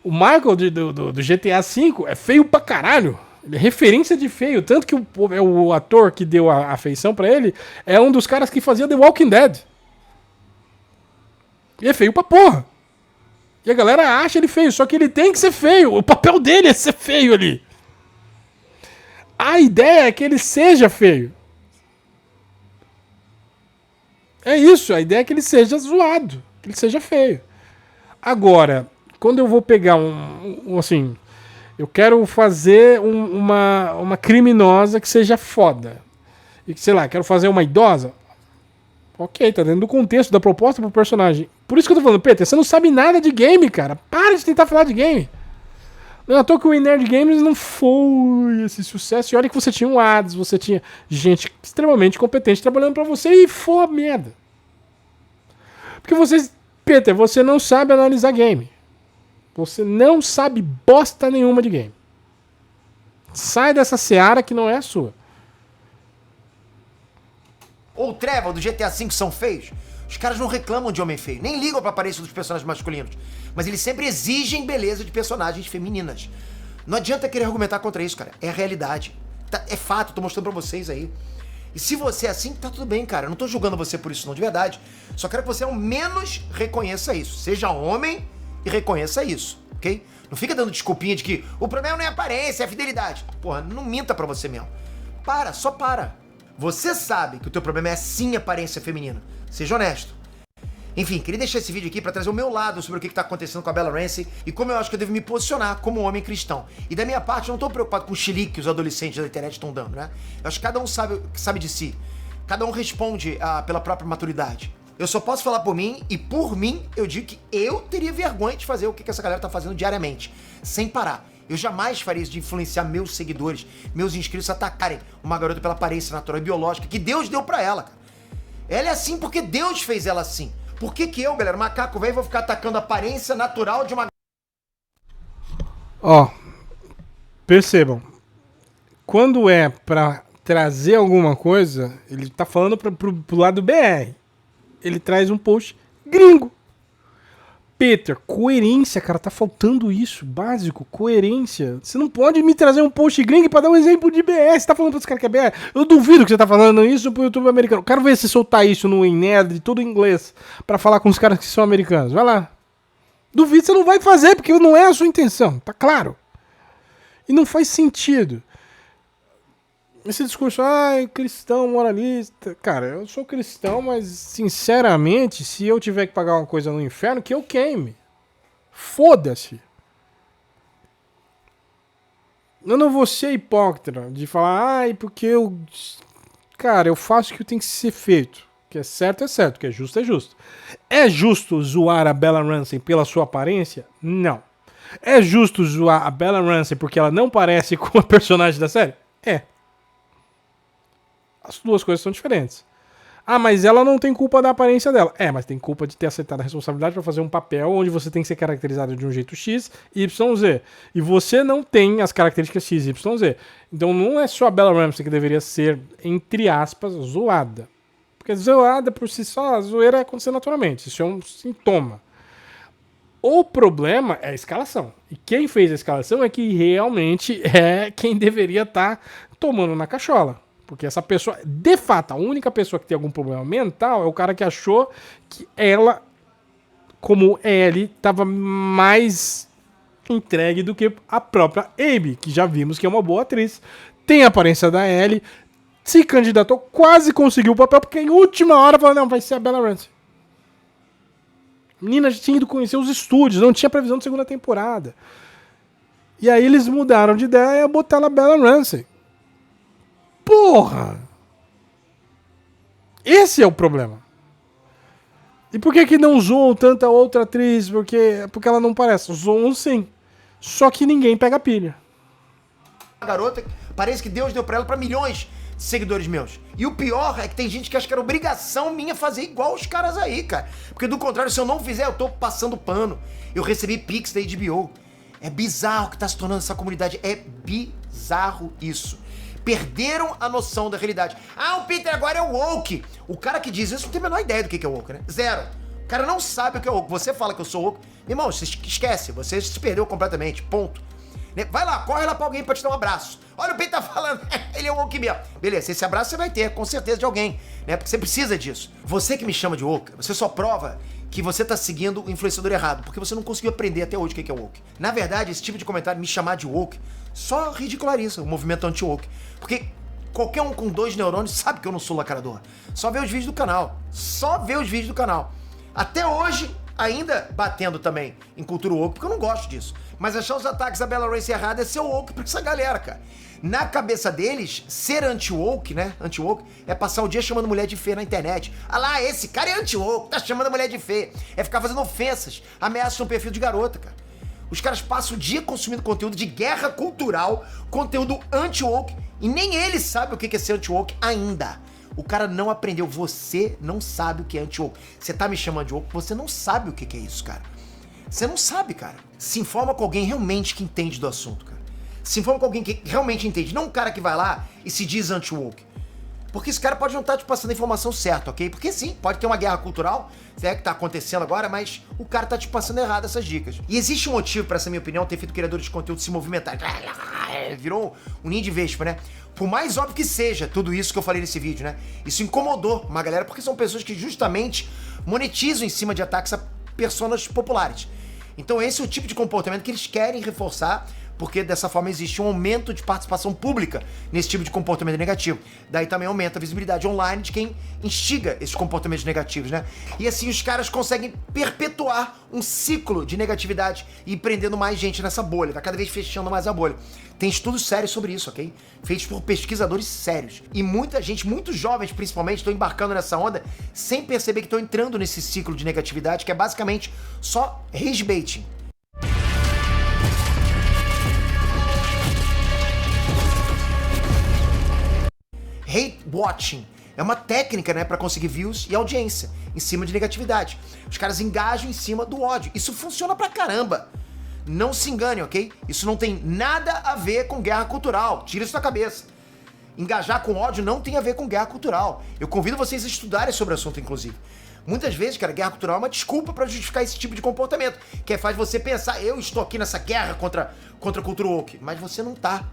O Michael do GTA V é feio pra caralho. Ele é referência de feio. Tanto que o ator que deu a feição pra ele é um dos caras que fazia The Walking Dead. E é feio pra porra. E a galera acha ele feio, só que ele tem que ser feio. O papel dele é ser feio ali. A ideia é que ele seja feio. É isso, a ideia é que ele seja zoado, que ele seja feio. Agora, quando eu vou pegar assim, eu quero fazer uma criminosa que seja foda. E que, sei lá, quero fazer uma idosa. Ok, tá dentro do contexto da proposta pro personagem. Por isso que eu tô falando, Peter, você não sabe nada de game, cara. Para de tentar falar de game. Não é à toa que o Nerd Games não foi esse sucesso. E olha que você tinha um Ads, você tinha gente extremamente competente trabalhando pra você e foi a merda. Porque você, Peter, você não sabe analisar game. Você não sabe bosta nenhuma de game. Sai dessa seara que não é a sua. Ou o Trevor do GTA V são feios. Os caras não reclamam de homem feio, nem ligam pra aparência dos personagens masculinos. Mas eles sempre exigem beleza de personagens femininas. Não adianta querer argumentar contra isso, cara. É a realidade. É fato, tô mostrando pra vocês aí. E se você é assim, tá tudo bem, cara. Eu não tô julgando você por isso não, de verdade. Só quero que você ao menos reconheça isso. Seja homem e reconheça isso, ok? Não fica dando desculpinha de que o problema não é a aparência, é a fidelidade. Porra, não minta pra você mesmo. Para, só para. Você sabe que o teu problema é sim a aparência feminina. Seja honesto. Enfim, queria deixar esse vídeo aqui pra trazer o meu lado sobre o que tá acontecendo com a Bella Ramsey e como eu acho que eu devo me posicionar como homem cristão. E da minha parte, eu não tô preocupado com o chilique que os adolescentes da internet estão dando, né? Eu acho que cada um sabe de si. Cada um responde pela própria maturidade. Eu só posso falar por mim, e por mim, eu digo que eu teria vergonha de fazer o que essa galera tá fazendo diariamente, sem parar. Eu jamais faria isso de influenciar meus seguidores, meus inscritos a atacarem uma garota pela aparência natural e biológica que Deus deu pra ela, cara. Ela é assim porque Deus fez ela assim. Por que eu, galera, macaco velho, vou ficar atacando a aparência natural de uma... Ó, percebam. Quando é pra trazer alguma coisa, ele tá falando pro lado BR. Ele traz um post gringo. Peter, coerência, cara, tá faltando isso, básico, coerência. Você não pode me trazer um post gringo pra dar um exemplo de BR. Você tá falando pra esse cara que é BR? Eu duvido que você tá falando isso pro YouTube americano. Quero ver se soltar isso no Nerd, tudo em inglês, pra falar com os caras que são americanos. Vai lá. Duvido, você não vai fazer, porque não é a sua intenção, tá claro. E não faz sentido. Esse discurso, cristão, moralista. Cara, eu sou cristão, mas sinceramente, se eu tiver que pagar uma coisa no inferno, que eu queime. Foda-se. Eu não vou ser hipócrita de falar, porque eu. Cara, eu faço o que tem que ser feito. O que é certo, o que é justo, é justo. É justo zoar a Bella Ramsey pela sua aparência? Não. É justo zoar a Bella Ramsey porque ela não parece com a personagem da série? É. As duas coisas são diferentes. Mas ela não tem culpa da aparência dela. Mas tem culpa de ter aceitado a responsabilidade para fazer um papel onde você tem que ser caracterizado de um jeito X, Y, Z. E você não tem as características X, Y, Z. Então não é só a Bella Ramsey que deveria ser, entre aspas, zoada. Porque zoada por si só, a zoeira acontecer naturalmente. Isso é um sintoma. O problema é a escalação. E quem fez a escalação é que realmente é quem deveria estar tomando na cachola. Porque essa pessoa, de fato, a única pessoa que tem algum problema mental é o cara que achou que ela, como Ellie, estava mais entregue do que a própria Abby, que já vimos que é uma boa atriz. Tem a aparência da Ellie, se candidatou, quase conseguiu o papel, porque em última hora falou, não, vai ser a Bella Ramsey. A menina já tinha ido conhecer os estúdios, não tinha previsão de segunda temporada. E aí eles mudaram de ideia e botaram a Bella Ramsey. Porra! Esse é o problema. E por que não zoam tanta outra atriz? Porque ela não parece. Zoam sim. Só que ninguém pega pilha. A garota, parece que Deus deu pra ela pra milhões de seguidores meus. E o pior é que tem gente que acha que era obrigação minha fazer igual os caras aí, cara. Porque do contrário, se eu não fizer, eu tô passando pano. Eu recebi Pix da HBO. É bizarro o que tá se tornando essa comunidade. É bizarro isso. Perderam a noção da realidade. O Peter agora é o woke. O cara que diz isso não tem a menor ideia do que é woke, né? Zero. O cara não sabe o que é woke. Você fala que eu sou woke. Irmão, você esquece. Você se perdeu completamente. Ponto. Vai lá, corre lá pra alguém pra te dar um abraço. Olha, o Peter tá falando. Ele é woke mesmo. Beleza, esse abraço você vai ter, com certeza, de alguém, né? Porque você precisa disso. Você que me chama de woke, você só prova que você tá seguindo o influenciador errado, porque você não conseguiu aprender até hoje o que é woke. Na verdade, esse tipo de comentário, me chamar de woke, só ridiculariza o movimento anti-woke. Porque qualquer um com 2 neurônios sabe que eu não sou lacrador. Só vê os vídeos do canal. Até hoje, ainda batendo também em cultura woke, porque eu não gosto disso. Mas achar os ataques da Bella Ramsey errado é ser woke pra essa galera, cara. Na cabeça deles, ser anti-woke, né? Anti-woke é passar o dia chamando mulher de feia na internet. Lá, esse cara é anti-woke, tá chamando a mulher de feia. É ficar fazendo ofensas, ameaças no perfil de garota, cara. Os caras passam o dia consumindo conteúdo de guerra cultural, conteúdo anti-woke, e nem ele sabe o que é ser anti-woke ainda. O cara não aprendeu. Você não sabe o que é anti-woke. Você tá me chamando de woke, você não sabe o que é isso, cara. Você não sabe, cara. Se informa com alguém realmente que entende do assunto, cara. Se informa com alguém que realmente entende. Não um cara que vai lá e se diz anti-woke. Porque esse cara pode não estar te passando a informação certa, ok? Porque sim, pode ter uma guerra cultural, que tá acontecendo agora, mas o cara tá te passando errado essas dicas. E existe um motivo pra essa minha opinião ter feito criadores de conteúdo se movimentarem. Virou um ninho de vespa, né? Por mais óbvio que seja tudo isso que eu falei nesse vídeo, né? Isso incomodou uma galera, porque são pessoas que justamente monetizam em cima de ataques a personas populares. Então esse é o tipo de comportamento que eles querem reforçar, porque dessa forma existe um aumento de participação pública nesse tipo de comportamento negativo. Daí também aumenta a visibilidade online de quem instiga esses comportamentos negativos, né? E assim os caras conseguem perpetuar um ciclo de negatividade e prendendo mais gente nessa bolha, tá cada vez fechando mais a bolha. Tem estudos sérios sobre isso, ok? Feitos por pesquisadores sérios. E muita gente, muitos jovens principalmente, estão embarcando nessa onda sem perceber que estão entrando nesse ciclo de negatividade, que é basicamente só ragebaiting. Hate watching é uma técnica, né, para conseguir views e audiência em cima de negatividade. Os caras engajam em cima do ódio. Isso funciona pra caramba. Não se engane, ok? Isso não tem nada a ver com guerra cultural. Tira isso da cabeça. Engajar com ódio não tem a ver com guerra cultural. Eu convido vocês a estudarem sobre o assunto, inclusive. Muitas vezes, cara, guerra cultural é uma desculpa pra justificar esse tipo de comportamento, que faz você pensar, eu estou aqui nessa guerra contra a cultura woke. Mas você não tá.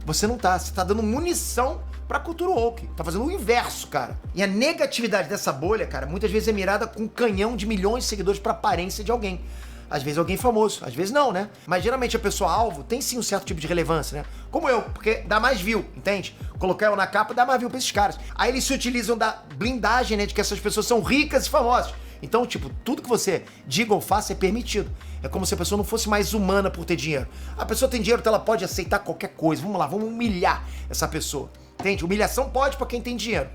Você não tá. Você tá dando munição pra cultura woke. Tá fazendo o inverso, cara. E a negatividade dessa bolha, cara, muitas vezes é mirada com um canhão de milhões de seguidores pra aparência de alguém. Às vezes alguém famoso, às vezes não, né? Mas geralmente a pessoa alvo tem sim um certo tipo de relevância, né? Como eu, porque dá mais view, entende? Colocar eu na capa dá mais view pra esses caras. Aí eles se utilizam da blindagem, né, de que essas pessoas são ricas e famosas. Então, tipo, tudo que você diga ou faça é permitido. É como se a pessoa não fosse mais humana por ter dinheiro. A pessoa tem dinheiro, então ela pode aceitar qualquer coisa. Vamos lá, vamos humilhar essa pessoa. Entende? Humilhação pode pra quem tem dinheiro.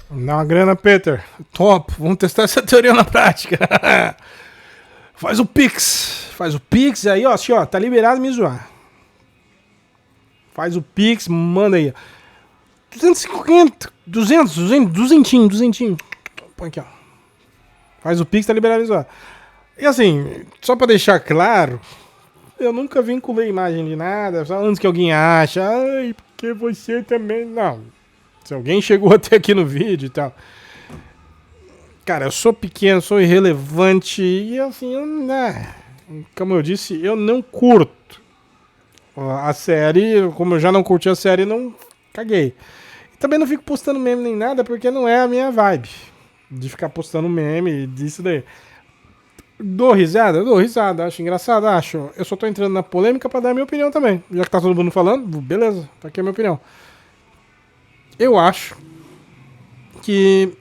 Dá uma grana, Peter. Top. Vamos testar essa teoria na prática. Faz o Pix. Faz o Pix aí, ó. Assim, ó. Tá liberado me zoar. Faz o Pix, manda aí. 250, 200. Põe aqui, ó. Faz o Pix, tá liberado me zoar. E assim, só pra deixar claro, eu nunca vinculei imagem de nada. Só antes que alguém ache, ai, porque você também. Não. Se alguém chegou até aqui no vídeo e tal. Cara, eu sou pequeno, sou irrelevante e assim, como eu disse, eu não curto a série. Como eu já não curti a série, não caguei. E também não fico postando meme nem nada, porque não é a minha vibe de ficar postando meme disso daí. Dou risada, acho engraçado, acho. Eu só tô entrando na polêmica pra dar a minha opinião também. Já que tá todo mundo falando, beleza, tá aqui a minha opinião. Eu acho que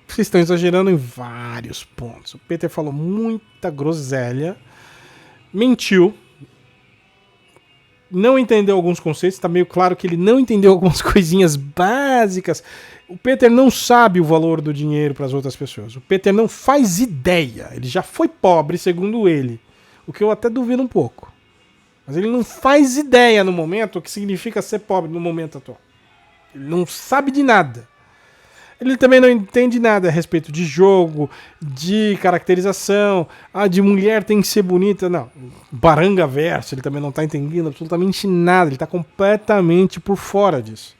vocês estão exagerando em vários pontos. O Peter falou muita groselha, mentiu, não entendeu alguns conceitos, tá meio claro que ele não entendeu algumas coisinhas básicas. O Peter não sabe o valor do dinheiro para as outras pessoas. O Peter não faz ideia. Ele já foi pobre, segundo ele, o que eu até duvido um pouco. Mas ele não faz ideia no momento o que significa ser pobre no momento atual. Ele não sabe de nada. Ele também não entende nada a respeito de jogo, de caracterização, de mulher tem que ser bonita. Não, baranga verso, ele também não está entendendo absolutamente nada. Ele está completamente por fora disso.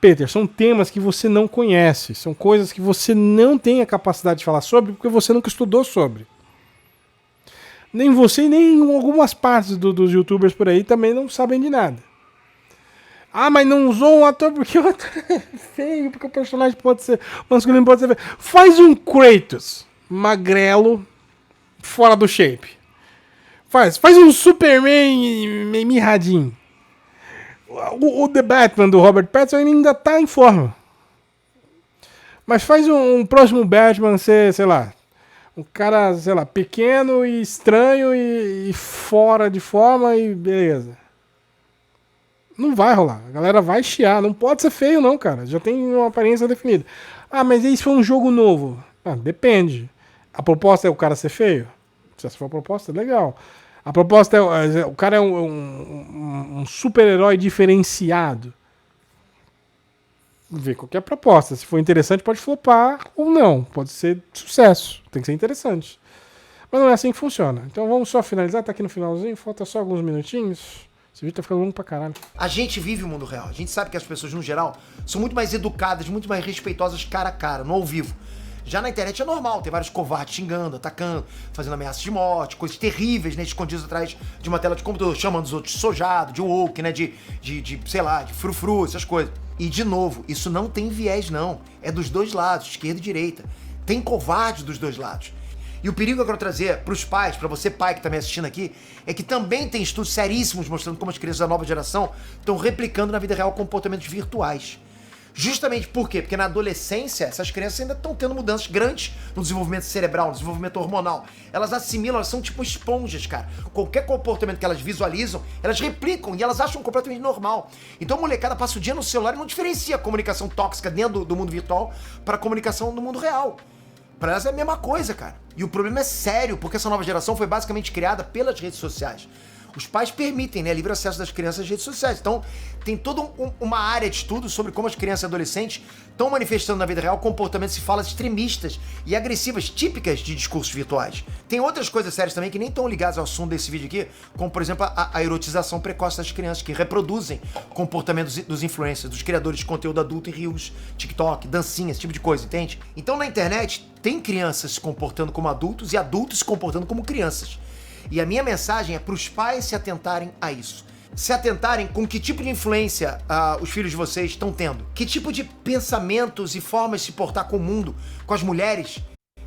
Peter, são temas que você não conhece. São coisas que você não tem a capacidade de falar sobre porque você nunca estudou sobre. Nem você, nem algumas partes dos youtubers por aí também não sabem de nada. Mas não usou um ator porque o ator é feio, porque o personagem pode ser masculino, pode ser feio. Faz um Kratos magrelo, fora do shape. Faz um Superman mirradinho. O The Batman do Robert Pattinson ainda tá em forma. Mas faz um próximo Batman ser, sei lá, um cara, sei lá, pequeno e estranho e fora de forma e beleza. Não vai rolar. A galera vai chiar. Não pode ser feio, não, cara. Já tem uma aparência definida. Mas isso foi um jogo novo. Depende. A proposta é o cara ser feio? Se essa for a proposta, legal. A proposta é o cara é um super-herói diferenciado. Vê qual que é a proposta. Se for interessante, pode flopar ou não. Pode ser sucesso. Tem que ser interessante. Mas não é assim que funciona. Então vamos só finalizar. Tá aqui no finalzinho. Falta só alguns minutinhos. Esse vídeo tá ficando longo pra caralho. A gente vive o mundo real. A gente sabe que as pessoas, no geral, são muito mais educadas, muito mais respeitosas cara a cara, no ao vivo. Já na internet é normal, tem vários covardes xingando, atacando, fazendo ameaças de morte, coisas terríveis, né, escondidos atrás de uma tela de computador, chamando os outros de sojado, de woke, né, sei lá, de frufru, essas coisas. E, de novo, isso não tem viés, não. É dos dois lados, esquerda e direita. Tem covarde dos dois lados. E o perigo que eu quero trazer pros pais, pra você pai que tá me assistindo aqui, é que também tem estudos seríssimos mostrando como as crianças da nova geração estão replicando na vida real comportamentos virtuais. Justamente por quê? Porque na adolescência, essas crianças ainda estão tendo mudanças grandes no desenvolvimento cerebral, no desenvolvimento hormonal. Elas assimilam, elas são tipo esponjas, cara. Qualquer comportamento que elas visualizam, elas replicam e elas acham completamente normal. Então a molecada passa o dia no celular e não diferencia a comunicação tóxica dentro do mundo virtual para a comunicação no mundo real. Pra elas é a mesma coisa, cara. E o problema é sério, porque essa nova geração foi basicamente criada pelas redes sociais. Os pais permitem, né, livre acesso das crianças às redes sociais. Então, tem toda uma área de estudo sobre como as crianças e adolescentes estão manifestando na vida real comportamentos e falas extremistas e agressivas típicas de discursos virtuais. Tem outras coisas sérias também que nem estão ligadas ao assunto desse vídeo aqui, como, por exemplo, a erotização precoce das crianças, que reproduzem comportamentos dos influencers, dos criadores de conteúdo adulto em reels, TikTok, dancinha, esse tipo de coisa, entende? Então, na internet, tem crianças se comportando como adultos e adultos se comportando como crianças. E a minha mensagem é para os pais se atentarem a isso. Se atentarem com que tipo de influência os filhos de vocês estão tendo. Que tipo de pensamentos e formas de se portar com o mundo, com as mulheres,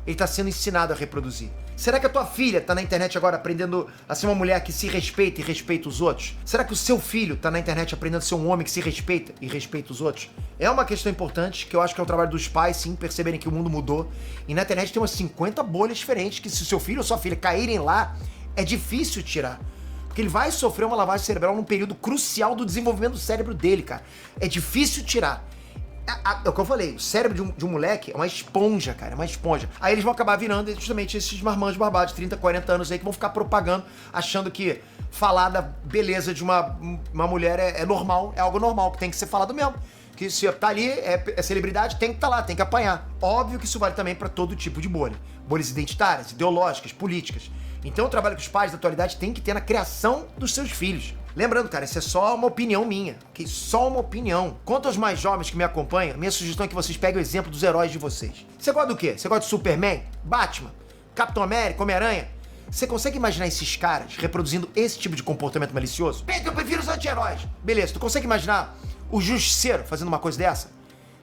ele tá sendo ensinado a reproduzir? Será que a tua filha tá na internet agora aprendendo a ser uma mulher que se respeita e respeita os outros? Será que o seu filho tá na internet aprendendo a ser um homem que se respeita e respeita os outros? É uma questão importante, que eu acho que é o trabalho dos pais, sim, perceberem que o mundo mudou. E na internet tem umas 50 bolhas diferentes, que se o seu filho ou sua filha caírem lá, é difícil tirar. Porque ele vai sofrer uma lavagem cerebral num período crucial do desenvolvimento do cérebro dele, cara. É difícil tirar. É o que eu falei, o cérebro de um moleque é uma esponja, cara, é uma esponja. Aí eles vão acabar virando justamente esses marmanjos barbados de 30, 40 anos aí que vão ficar propagando, achando que falar da beleza de uma mulher é normal, é algo normal, que tem que ser falado mesmo. Que se tá ali, é celebridade, tem que estar lá, tem que apanhar. Óbvio que isso vale também pra todo tipo de bolha. Bolhas identitárias, ideológicas, políticas. Então o trabalho que os pais da atualidade têm que ter na criação dos seus filhos. Lembrando, cara, isso é só uma opinião minha, ok? Só uma opinião. Quanto aos mais jovens que me acompanham, minha sugestão é que vocês peguem o exemplo dos heróis de vocês. Você gosta do quê? Você gosta de Superman? Batman? Capitão América? Homem-Aranha? Você consegue imaginar esses caras reproduzindo esse tipo de comportamento malicioso? Eu prefiro os anti-heróis. Beleza, tu consegue imaginar o Justiceiro fazendo uma coisa dessa?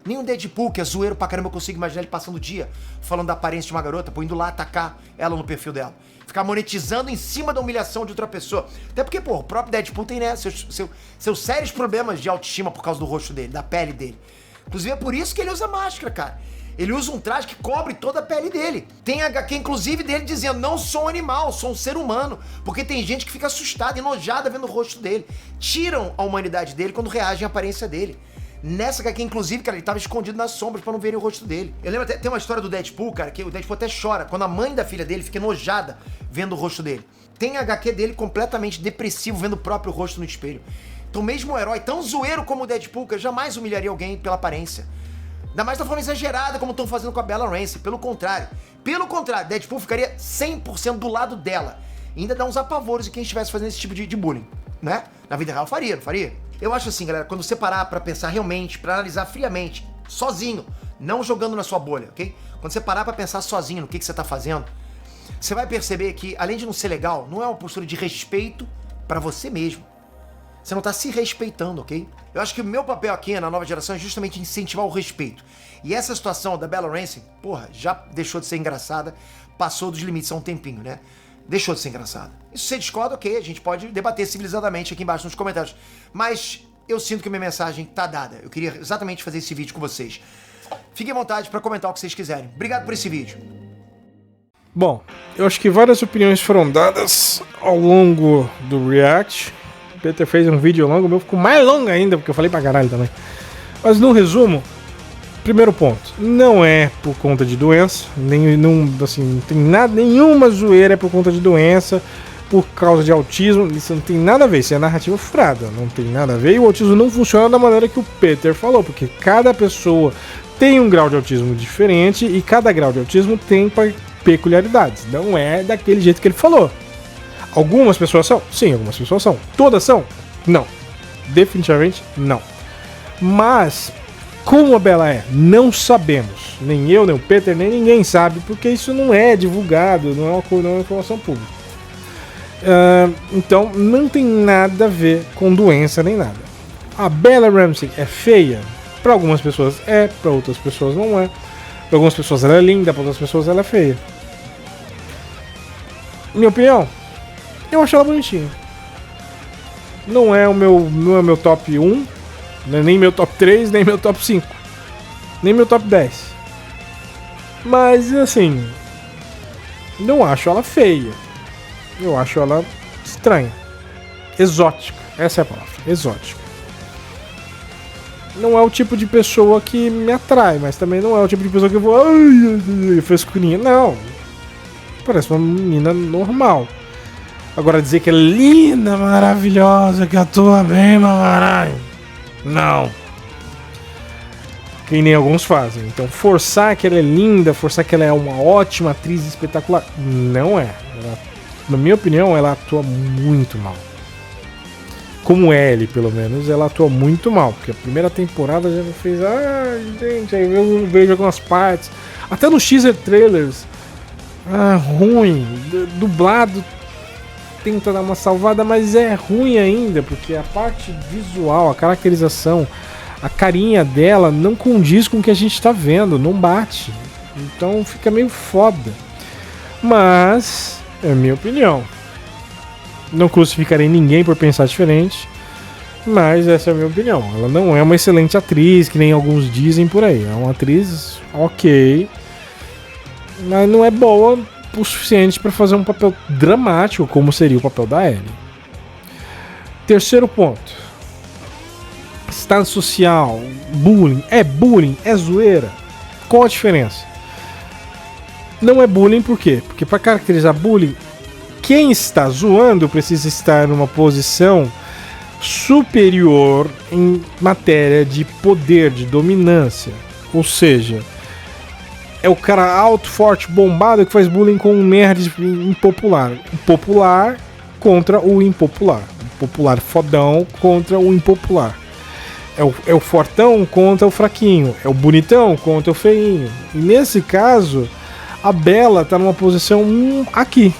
Nem um Deadpool, que é zoeiro pra caramba, eu consigo imaginar ele passando o dia falando da aparência de uma garota, pô, indo lá atacar ela no perfil dela. Ficar monetizando em cima da humilhação de outra pessoa. Até porque, pô, o próprio Deadpool tem, né, seus sérios problemas de autoestima por causa do rosto dele, da pele dele. Inclusive é por isso que ele usa máscara, cara. Ele usa um traje que cobre toda a pele dele. Tem HQ, inclusive, dele dizendo, não sou um animal, sou um ser humano. Porque tem gente que fica assustada, enojada vendo o rosto dele. Tiram a humanidade dele quando reagem à aparência dele. Nessa HQ, inclusive, cara, ele tava escondido nas sombras pra não verem o rosto dele. Eu lembro até, tem uma história do Deadpool, cara, que o Deadpool até chora quando a mãe da filha dele fica enojada vendo o rosto dele. Tem HQ dele completamente depressivo vendo o próprio rosto no espelho. Então mesmo um herói tão zoeiro como o Deadpool, que jamais humilharia alguém pela aparência. Ainda mais da forma exagerada como estão fazendo com a Bella Ramsey. Pelo contrário, Deadpool ficaria 100% do lado dela. E ainda dá uns apavoros em quem estivesse fazendo esse tipo de bullying, né? Na vida real faria, não faria? Eu acho assim, galera, quando você parar pra pensar realmente, pra analisar friamente, sozinho, não jogando na sua bolha, ok? Quando você parar pra pensar sozinho no que você tá fazendo, você vai perceber que, além de não ser legal, não é uma postura de respeito pra você mesmo. Você não tá se respeitando, ok? Eu acho que o meu papel aqui na nova geração é justamente incentivar o respeito. E essa situação da Bella Ramsey, porra, já deixou de ser engraçada, passou dos limites há um tempinho, né? Deixou de ser engraçada. E se você discorda, ok, a gente pode debater civilizadamente aqui embaixo nos comentários. Mas eu sinto que a minha mensagem tá dada. Eu queria exatamente fazer esse vídeo com vocês. Fiquem à vontade para comentar o que vocês quiserem. Obrigado por esse vídeo. Bom, eu acho que várias opiniões foram dadas ao longo do React. O Peter fez um vídeo longo, o meu ficou mais longo ainda, porque eu falei pra caralho também. Mas no resumo, primeiro ponto, não é por conta de doença, assim, não tem nada, nenhuma zoeira é por conta de doença, por causa de autismo, isso não tem nada a ver, isso é narrativa furada, não tem nada a ver, e o autismo não funciona da maneira que o Peter falou, porque cada pessoa tem um grau de autismo diferente e cada grau de autismo tem peculiaridades, não é daquele jeito que ele falou. Algumas pessoas são? Sim, algumas pessoas são. Todas são? Não. Definitivamente não. Mas como a Bella é? Não sabemos. Nem eu, nem o Peter, nem ninguém sabe, porque isso não é divulgado, não é uma informação pública. Então, não tem nada a ver com doença nem nada. A Bella Ramsey é feia? Para algumas pessoas é, para outras pessoas não é. Para algumas pessoas ela é linda, para outras pessoas ela é feia. Minha opinião? Eu acho ela bonitinha. Não é o meu top 1, nem meu top 3, nem meu top 5, nem meu top 10. Mas assim, não acho ela feia. Eu acho ela estranha. Exótica. Essa é a palavra. Exótica. Não é o tipo de pessoa que me atrai, mas também não é o tipo de pessoa que eu vou... Ai, frescurinha. Não. Parece uma menina normal. Agora dizer que é linda, maravilhosa, que atua bem, caralho. Não. Que nem alguns fazem. Então forçar que ela é linda, forçar que ela é uma ótima atriz espetacular. Não é. Ela, na minha opinião, ela atua muito mal. Como Ellie, pelo menos, ela atua muito mal. Porque a primeira temporada já fez... Ai, gente, aí eu vejo algumas partes. Até nos teaser trailers. Ruim. Dublado. Tenta dar uma salvada, mas é ruim ainda, porque a parte visual, a caracterização, a carinha dela não condiz com o que a gente tá vendo, não bate. Então fica meio foda. Mas é a minha opinião. Não crucificarei ninguém por pensar diferente, mas essa é a minha opinião. Ela não é uma excelente atriz, que nem alguns dizem por aí. É uma atriz ok, mas não é boa o suficiente para fazer um papel dramático como seria o papel da Ellie. Terceiro ponto. Estado social, bullying, é zoeira. Qual a diferença? Não é bullying por quê? Porque para caracterizar bullying, quem está zoando precisa estar numa posição superior em matéria de poder, de dominância. Ou seja, é o cara alto, forte, bombado que faz bullying com um nerd impopular. O popular contra o impopular. O popular fodão contra o impopular. É o fortão contra o fraquinho. É o bonitão contra o feinho. E nesse caso, a Bella tá numa posição aqui.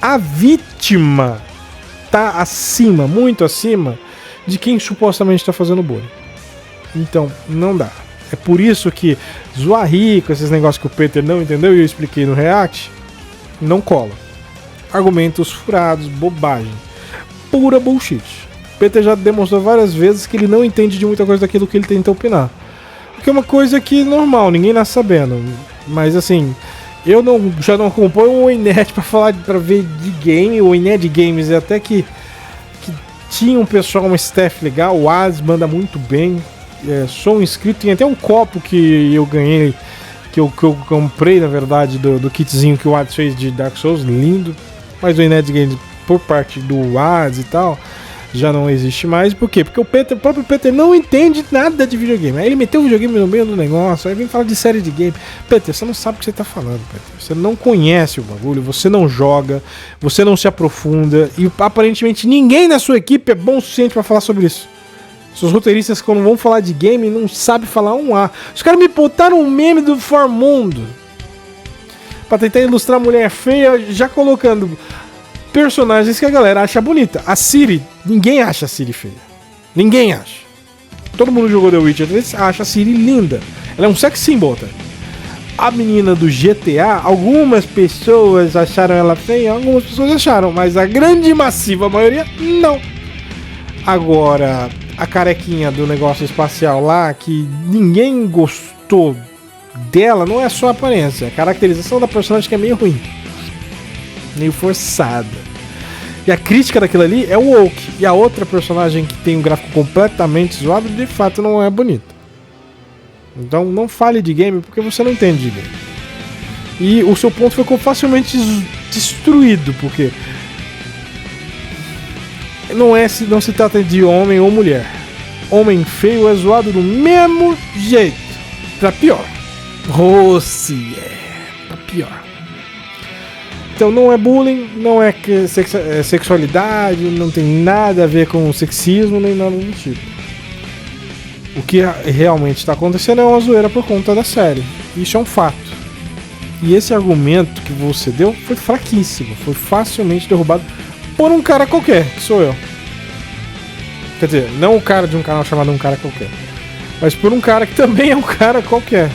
A vítima tá acima, muito acima, de quem supostamente tá fazendo bullying. Então, não dá. É por isso que zoar rico, esses negócios que o Peter não entendeu e eu expliquei no React, não cola. Argumentos furados, bobagem. Pura bullshit. O Peter já demonstrou várias vezes que ele não entende de muita coisa daquilo que ele tenta opinar. Porque é uma coisa que é normal, ninguém nasce sabendo. Mas assim, eu já não acompanho o Inet pra ver de game. O Inet Games é até que tinha um pessoal, um staff legal. O Ades manda muito bem. Sou um inscrito, tem até um copo que eu ganhei, que eu comprei na verdade do kitzinho que o Ades fez de Dark Souls, lindo. Mas o Inet Games, por parte do Ades e tal, já não existe mais. Por quê? Porque o próprio Peter não entende nada de videogame. Aí ele meteu o videogame no meio do negócio, aí vem falar de série de game. Peter, você não sabe o que você tá falando, Peter. Você não conhece o bagulho, você não joga, você não se aprofunda, e aparentemente ninguém na sua equipe é bom o suficiente pra falar sobre isso. Seus roteiristas, quando vão falar de game, não sabem falar um A. Os caras me botaram um meme do Formundo pra tentar ilustrar a mulher feia, já colocando personagens que a galera acha bonita. A Ciri, ninguém acha a Ciri feia. Ninguém acha. Todo mundo jogou The Witcher 3, acha a Ciri linda. Ela é um sex symbol, tá? A menina do GTA, algumas pessoas acharam ela feia, algumas pessoas acharam, mas a grande massiva maioria, não. Agora, a carequinha do negócio espacial lá, que ninguém gostou dela, não é só a aparência. A caracterização da personagem que é meio ruim. Meio forçada. E a crítica daquilo ali é o woke. E a outra personagem que tem um gráfico completamente zoado, de fato não é bonita. Então não fale de game porque você não entende de game. E o seu ponto ficou facilmente destruído, porque não se trata de homem ou mulher. Homem feio é zoado do mesmo jeito. Pra pior. Pra pior. Então não é bullying, não é sexualidade, não tem nada a ver com sexismo, nem nada do tipo. O que realmente está acontecendo é uma zoeira por conta da série. Isso é um fato. E esse argumento que você deu foi fraquíssimo, foi facilmente derrubado por um cara qualquer, que sou eu. Quer dizer, não o cara de um canal chamado Um Cara Qualquer, mas por um cara que também é um cara qualquer.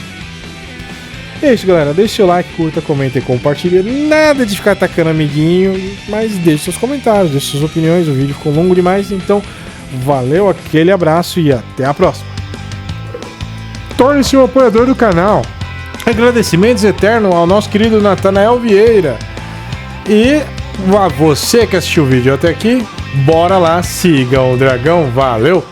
É isso, galera. Deixe seu like, curta, comenta e compartilha. Nada de ficar atacando amiguinho, mas deixe seus comentários, deixe suas opiniões. O vídeo ficou longo demais, então valeu, aquele abraço e até a próxima. Torne-se um apoiador do canal. Agradecimentos eternos ao nosso querido Natanael Vieira. E a você que assistiu o vídeo até aqui, bora lá, siga o dragão. Valeu!